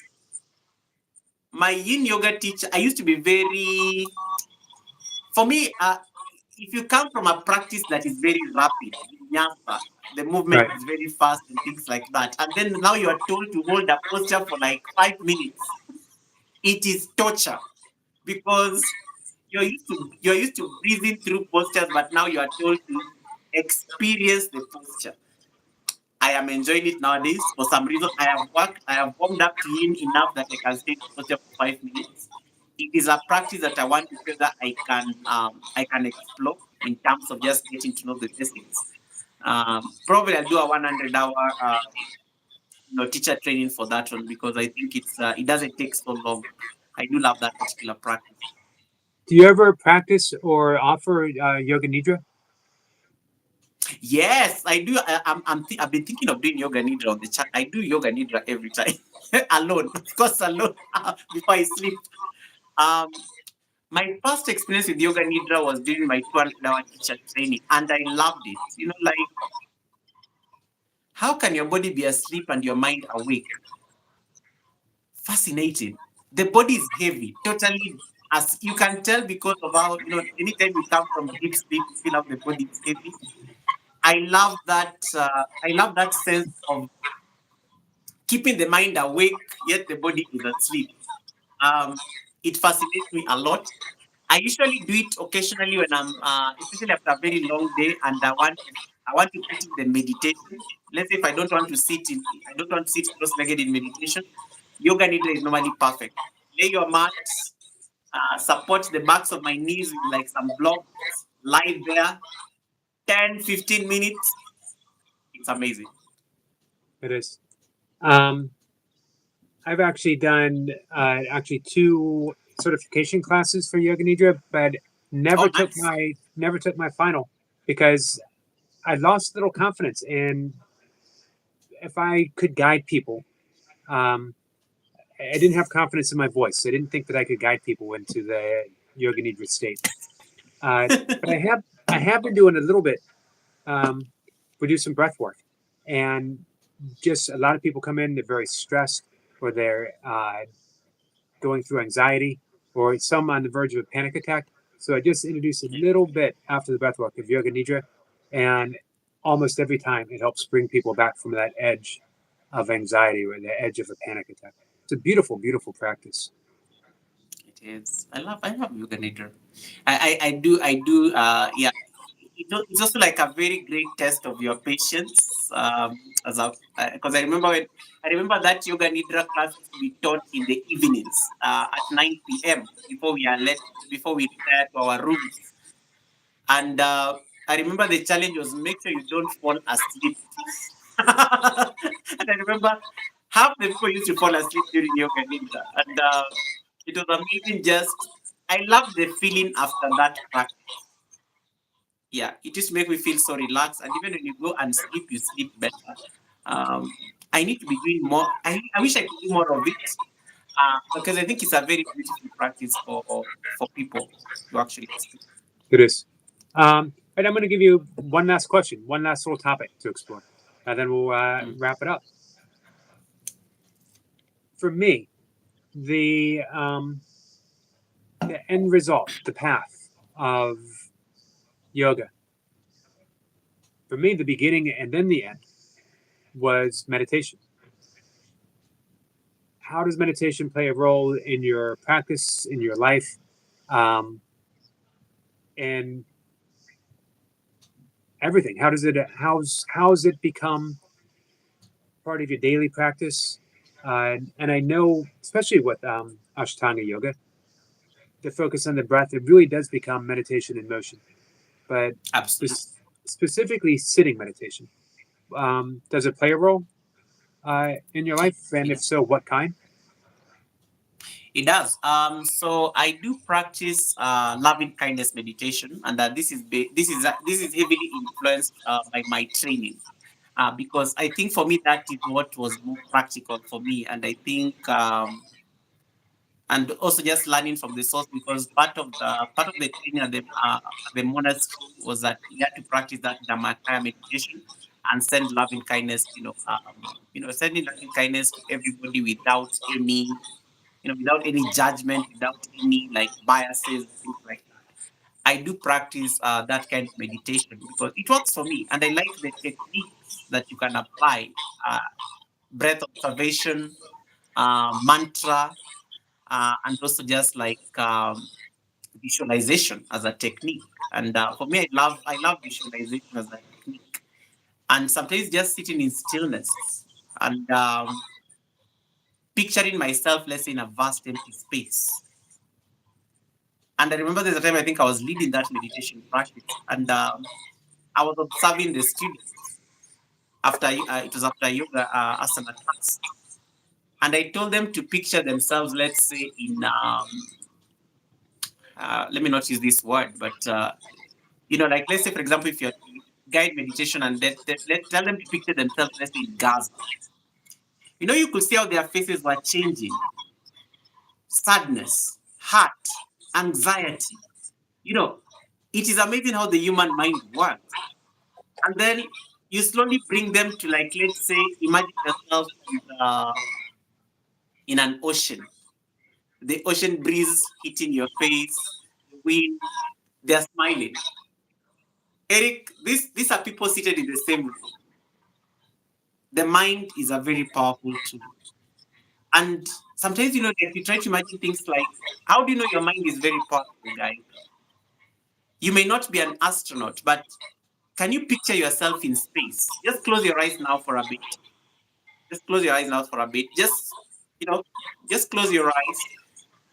[SPEAKER 2] My Yin yoga teacher, I used to be very. For me, if you come from a practice that is very rapid, vinyasa, the movement
[SPEAKER 1] Right.
[SPEAKER 2] is very fast and things like that, and then now you are told to hold a posture for like 5 minutes, it is torture, because you're used to breathing through postures, but now you are told to experience the posture. I am enjoying it nowadays. For some reason, I have warmed up to Yin enough that I can stay in posture for 5 minutes. It is a practice that I want to feel that I can explore in terms of just getting to know the basics. Probably I'll do a 100-hour teacher training for that one, because I think it doesn't take so long. I do love that particular practice.
[SPEAKER 1] Do you ever practice or offer yoga nidra?
[SPEAKER 2] Yes, I do. I've been thinking of doing yoga nidra on the chat. I do yoga nidra every time, alone, of course, alone before I sleep. Um, my first experience with yoga nidra was during my 200-hour teacher training, and I loved it. Like, how can your body be asleep and your mind awake? Fascinating. The body is heavy, totally, as you can tell, because of how anytime you come from deep sleep, you feel how the body is heavy. I love that. I love that sense of keeping the mind awake, yet the body is asleep. Um, it fascinates me a lot. I usually do it occasionally when especially after a very long day, and I want to put in the meditation. Let's say if I don't want to sit cross-legged in meditation. Yoga nidra is normally perfect. Lay your mat, support the backs of my knees with like some blocks, lie there, 10, 15 minutes. It's amazing.
[SPEAKER 1] It is. Um, I've actually done actually two certification classes for yoga nidra, but
[SPEAKER 2] Oh, nice.
[SPEAKER 1] never took my final because I lost a little confidence. And if I could guide people, um, I didn't have confidence in my voice. I didn't think that I could guide people into the yoga nidra state. But I have been doing a little bit. Um, we do some breath work, and just a lot of people come in. They're very stressed, or they're going through anxiety, or some on the verge of a panic attack. So I just introduce a little bit after the breath work of yoga nidra, and almost every time it helps bring people back from that edge of anxiety or the edge of a panic attack. It's a beautiful, beautiful practice.
[SPEAKER 2] It is. I love yoga nidra. I do. Yeah. It's also like a very great test of your patience. As a because I remember that yoga nidra class used to be taught in the evenings at 9 p.m. before we retire to our rooms. And I remember the challenge was make sure you don't fall asleep. And I remember half the people used to fall asleep during yoga nidra, and it was amazing. Just I love the feeling after that practice. Yeah, it used to make me feel so relaxed. And even when you go and sleep, you sleep better. Um, I need to be doing more. I wish I could do more of it because I think it's a very beautiful practice for people to actually experience.
[SPEAKER 1] It is. And I'm going to give you one last question, one last little topic to explore, and then we'll
[SPEAKER 2] Mm.
[SPEAKER 1] wrap it up. For me, the end result, the path of yoga, for me, the beginning and then the end was meditation. How does meditation play a role in your practice, in your life, um, and everything? How's it become part of your daily practice? And I know, especially with Ashtanga yoga, the focus on the breath, it really does become meditation in motion. But
[SPEAKER 2] Absolutely.
[SPEAKER 1] specifically, sitting meditation, does it play a role in your life? And if so, what kind?
[SPEAKER 2] It does. So I do practice loving kindness meditation, and this is heavily influenced by my training. Because I think for me that is what was more practical for me, and I think and also just learning from the source because part of the training at the monastery was that we had to practice that Dhammakaya meditation and send loving kindness. Sending loving kindness to everybody without any without any judgment, without any like biases, things like that. I do practice that kind of meditation because it works for me, and I like the techniques that you can apply: uh, breath observation, mantra, and also just like visualization as a technique. And for me, I love visualization as a technique, and sometimes just sitting in stillness and picturing myself, let's say, in a vast empty space. And I remember there's a time I think I was leading that meditation practice, and I was observing the students after it was after yoga asana class, and I told them to picture themselves, let's say, in let me not use this word, but like let's say, for example, if you're doing guide meditation, and tell them to picture themselves, let's say, in Gaza. You could see how their faces were changing: sadness, hurt, anxiety. You know, it is amazing how the human mind works. And then you slowly bring them to, like, let's say, imagine yourself in an ocean, the ocean breeze hitting your face, the wind, they're smiling. Eric, these are people seated in the same room. The mind is a very powerful tool. And sometimes, like you try to imagine things like, how do you know your mind is very powerful, guys? You may not be an astronaut, but can you picture yourself in space? Just close your eyes now for a bit. Just close your eyes now for a bit. You know, just close your eyes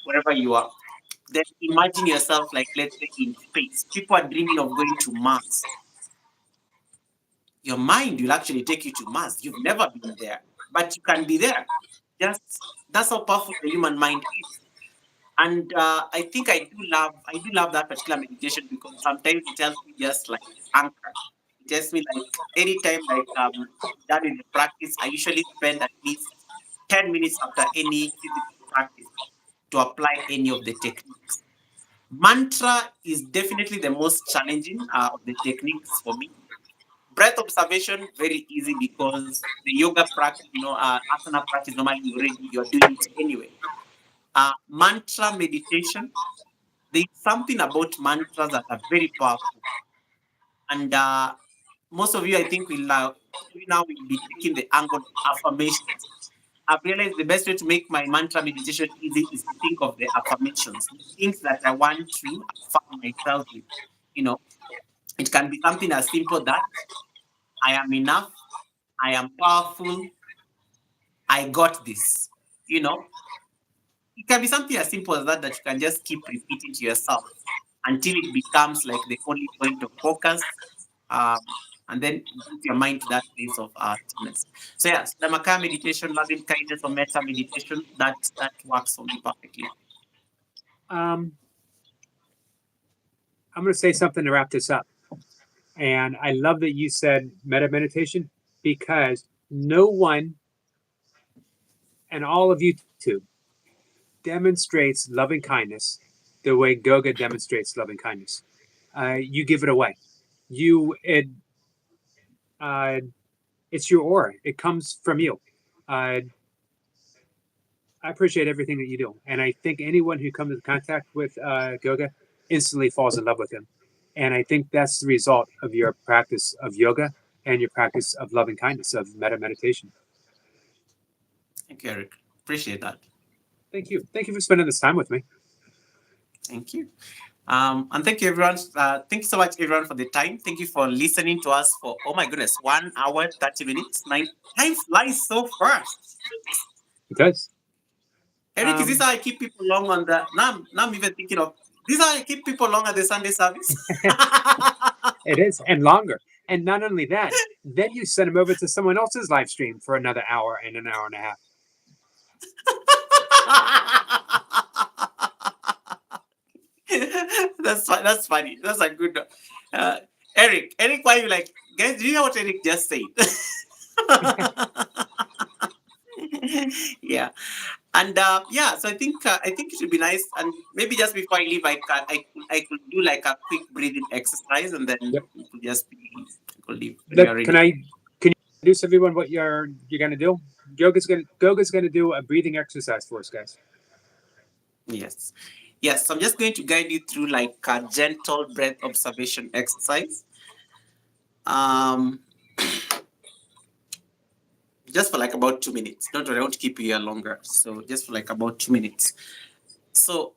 [SPEAKER 2] wherever you are. Then imagine yourself, like, let's say, in space. People are dreaming of going to Mars. your mind will actually take you to Mars. You've never been there, but you can be there. Just that's how powerful the human mind is. And I think I do love that particular meditation because sometimes it helps me just like anchor. It tells me like anytime like done in the practice, I usually spend at least 10 minutes after any physical practice to apply any of the techniques. Mantra is definitely the most challenging of the techniques for me. Breath observation, very easy because the yoga practice, asana practice, normally you're doing it anyway. Mantra meditation, there's something about mantras that are very powerful. And most of you, I think, will be taking the angle of affirmations. I've realized the best way to make my mantra meditation easy is to think of the affirmations, the things that I want to affirm myself with. You know, it can be something as simple that I am enough, I am powerful, I got this. You know, it can be something as simple as that that you can just keep repeating to yourself until it becomes like the only point of focus. Um, and then brings your mind to that place of stillness. So yes, the Makaya meditation, loving kindness or metta meditation, that works for me perfectly.
[SPEAKER 1] Um, I'm going to say something to wrap this up. And I love that you said meta meditation because no one and all of YouTube demonstrates loving kindness the way Goga demonstrates loving kindness. You give it away. Uh, it's your aura. It comes from you. Uh, I appreciate everything that you do, and I think anyone who comes in contact with Goga instantly falls in love with him. And I think that's the result of your practice of yoga and your practice of loving kindness, of meta meditation.
[SPEAKER 2] Thank you, Eric. Appreciate that.
[SPEAKER 1] Thank you. Thank you for spending this time with me.
[SPEAKER 2] Thank you. And thank you, everyone. Thank you so much, everyone, for the time. Thank you for listening to us for, oh my goodness, 1 hour, 30 minutes. Time flies so fast.
[SPEAKER 1] It does.
[SPEAKER 2] Eric, is this how I keep people long on the. Now I'm even thinking of, this is how I keep people long at the Sunday service?
[SPEAKER 1] It is, and longer. And not only that, then you send them over to someone else's live stream for another hour and an hour and a half.
[SPEAKER 2] That's funny. That's a good. Uh, Eric, why you like? Guys, do you know what Eric just said? Yeah, and yeah. So I think it should be nice. And maybe just before I leave, I could do like a quick breathing exercise, and then
[SPEAKER 1] Yep.
[SPEAKER 2] it could just be I could leave when you're
[SPEAKER 1] Can
[SPEAKER 2] ready.
[SPEAKER 1] I? Can you introduce everyone what you're gonna do? Goga's gonna do a breathing exercise for us, guys.
[SPEAKER 2] Yes. Yes. So I'm just going to guide you through like a gentle breath observation exercise. Um, just for like about 2 minutes. Don't worry, I won't keep you here longer. So just for like about 2 minutes. So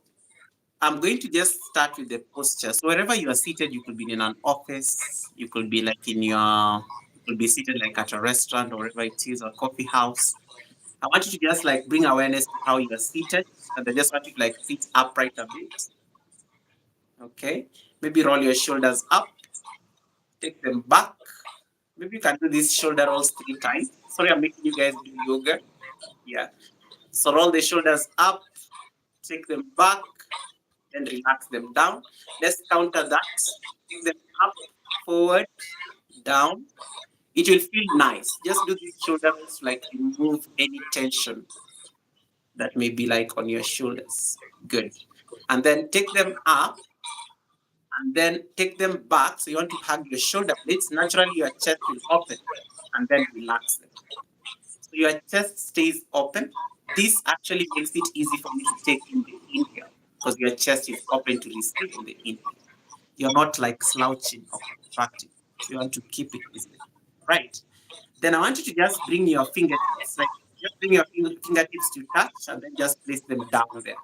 [SPEAKER 2] I'm going to just start with the posture. So wherever you are seated, you could be in an office, you could be like you could be seated like at a restaurant or wherever it is, or a coffee house. I want you to just like bring awareness to how you are seated, and I just want you to like sit upright a bit. Okay. Maybe roll your shoulders up, take them back. Maybe you can do these shoulder rolls 3 times. Sorry, I'm making you guys do yoga. Yeah. So roll the shoulders up, take them back, then relax them down. Let's counter that. Take them up, forward, down. It will feel nice. Just do these shoulder rolls to like remove any tension that may be like on your shoulders. Good. And then take them up and then take them back. So you want to hug your shoulder blades. Naturally, your chest will open and then relax them. So your chest stays open. This actually makes it easy for you to take in the inhale because your chest is open to receive in the inhale. You're not like slouching or contracting. So you want to keep it this way. Right. Then I want you to just bring your fingertips, like just bring your fingertips to touch and then just place them down there.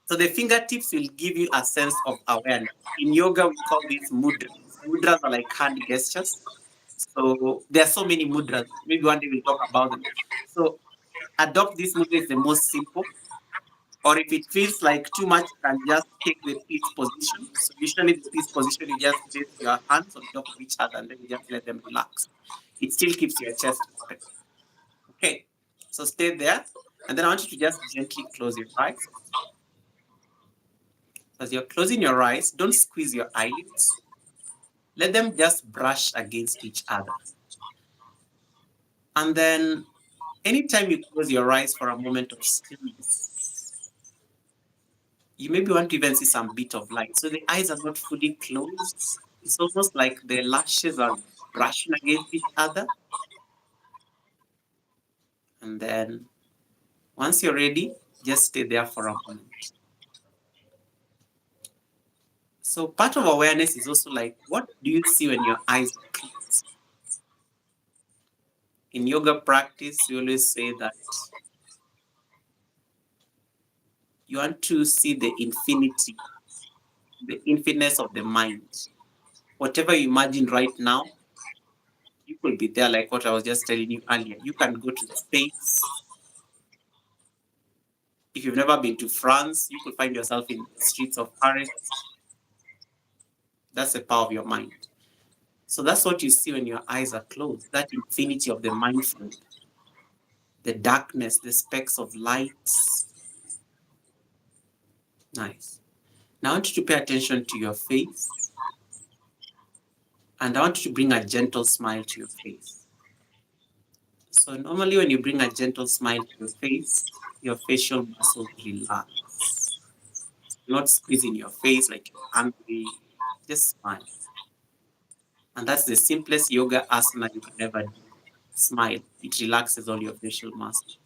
[SPEAKER 2] So the fingertips will give you a sense of awareness. In yoga, we call these mudras. Mudras are like hand gestures. So there are so many mudras. Maybe one day we'll talk about them. So adopt this mudra is the most simple. Or if it feels like too much, you can just take the peace position. So usually the peace position, you just place your hands on top of each other and then you just let them relax. It still keeps your chest open. Okay, so stay there. And then I want you to just gently close your eyes. As you're closing your eyes, don't squeeze your eyelids. Let them just brush against each other. And then anytime you close your eyes for a moment of stillness, you maybe want to even see some bit of light. So the eyes are not fully closed. It's almost like the lashes are brushing against each other. And then once you're ready, just stay there for a moment. So part of awareness is also like, what do you see when your eyes are closed? In yoga practice, we always say that you want to see the infinity, the infiniteness of the mind. Whatever you imagine right now, you could be there, like what I was just telling you earlier. You can go to space. If you've never been to France, you could find yourself in the streets of Paris. That's the power of your mind. So that's what you see when your eyes are closed, that infinity of the mindful, the darkness, the specks of lights. Nice. Now I want you to pay attention to your face. And I want you to bring a gentle smile to your face. So normally when you bring a gentle smile to your face, your facial muscles relax. You're not squeezing your face like you're angry. Just smile. And that's the simplest yoga asana you can ever do. Smile. It relaxes all your facial muscles.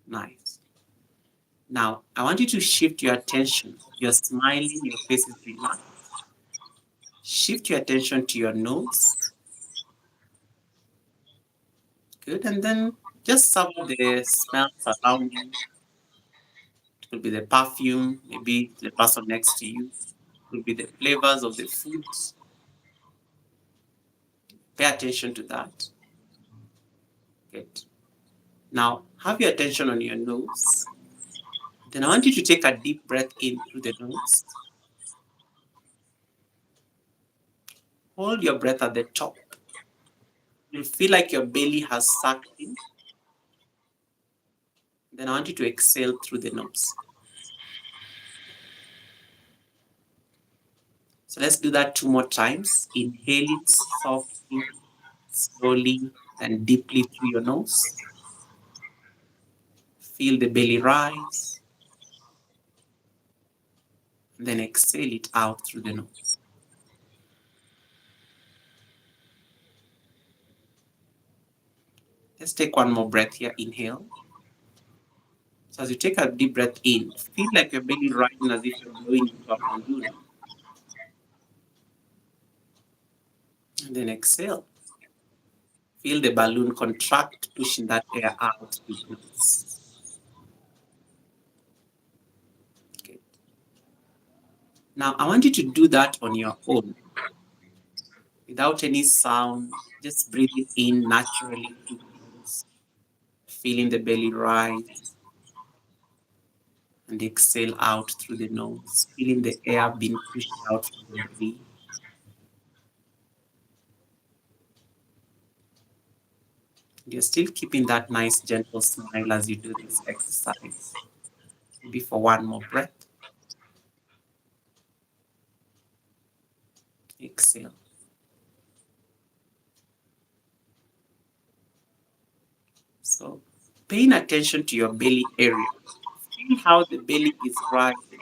[SPEAKER 2] Nice. Now, I want you to shift your attention. You're smiling, your face is relaxed. Shift your attention to your nose. Good. And then just savor the smells around you. It could be the perfume, maybe the person next to you. It could be the flavors of the foods. Pay attention to that. Good. Now, have your attention on your nose. Then I want you to take a deep breath in through the nose. Hold your breath at the top. You'll feel like your belly has sucked in. Then I want you to exhale through the nose. So let's do that 2 more times. Inhale it softly, slowly, and deeply through your nose. Feel the belly rise. Then exhale it out through the nose. Let's take 1 more breath here. Inhale. So as you take a deep breath in, feel like your belly rising as if you're blowing into a balloon. And then exhale. Feel the balloon contract, pushing that air out through the nose. Okay. Now, I want you to do that on your own, without any sound, just breathing in naturally through the nose, feeling the belly rise, and exhale out through the nose, feeling the air being pushed out from the belly. You're still keeping that nice gentle smile as you do this exercise. Maybe for 1 more breath. Exhale. So paying attention to your belly area. Feel how the belly is rising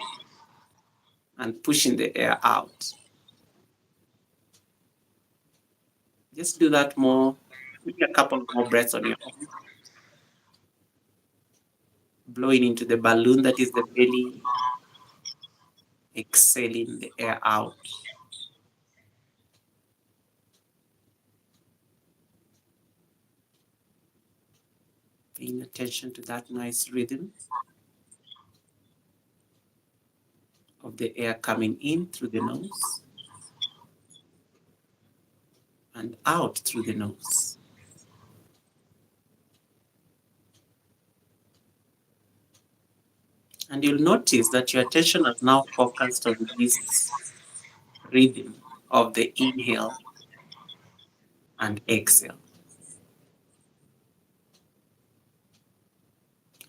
[SPEAKER 2] and pushing the air out. Just do that more, maybe a couple more breaths on your own. Blowing into the balloon that is the belly, exhaling the air out. Paying attention to that nice rhythm of the air coming in through the nose and out through the nose. And you'll notice that your attention is now focused on this rhythm of the inhale and exhale.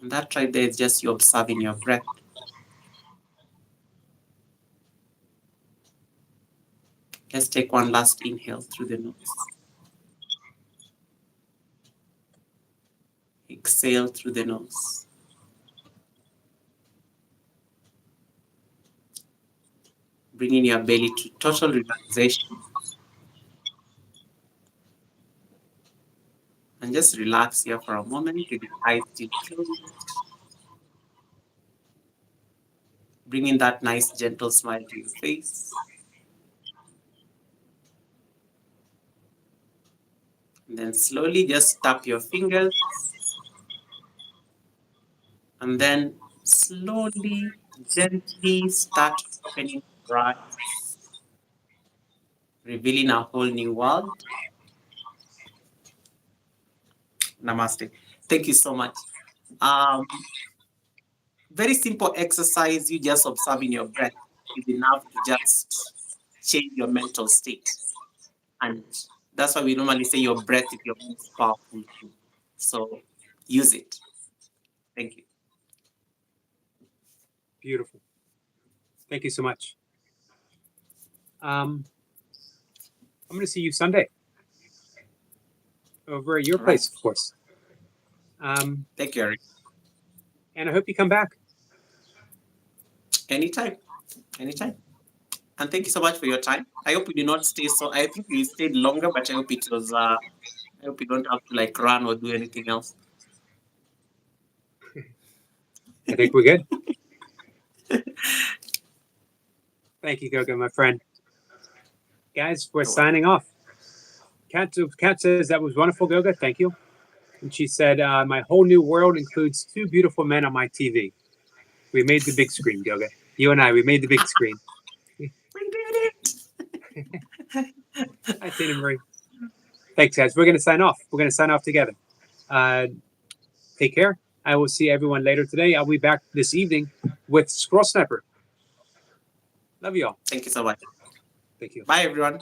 [SPEAKER 2] And that right there is just you observing your breath. Let's take one last inhale through the nose. Exhale through the nose. Bringing your belly to total relaxation. And just relax here for a moment with your eyes still closed. Bringing that nice gentle smile to your face. And then slowly just tap your fingers. And then slowly, gently start opening your eyes, revealing a whole new world. Namaste. Thank you so much. Um, Very simple exercise. You just observing your breath is enough to just change your mental state. And that's why we normally say your breath is your most powerful tool. So use it. Thank you.
[SPEAKER 1] Beautiful. Thank you so much. I'm going to see you Sunday over at your
[SPEAKER 2] All
[SPEAKER 1] place,
[SPEAKER 2] right.
[SPEAKER 1] of course.
[SPEAKER 2] Thank you, Eric.
[SPEAKER 1] And I hope you come back.
[SPEAKER 2] Anytime. Anytime. And thank you so much for your time. I hope you did not stay so. I think you stayed longer, but I hope it was. I hope you don't have to like run or do anything else.
[SPEAKER 1] I think we're good. Thank you, Goga, my friend. Guys, we're signing off. Kat says that was wonderful, Goga. Thank you. And she said, my whole new world includes two beautiful men on my TV. We made the big screen, Goga. You and I, we made the big screen.
[SPEAKER 2] We did it.
[SPEAKER 1] Hi, Tina Marie. Thanks, guys. We're going to sign off. We're going to sign off together. Take care. I will see everyone later today. I'll be back this evening with Scroll Sniper. Love you all.
[SPEAKER 2] Thank you so much.
[SPEAKER 1] Thank you.
[SPEAKER 2] Bye, everyone.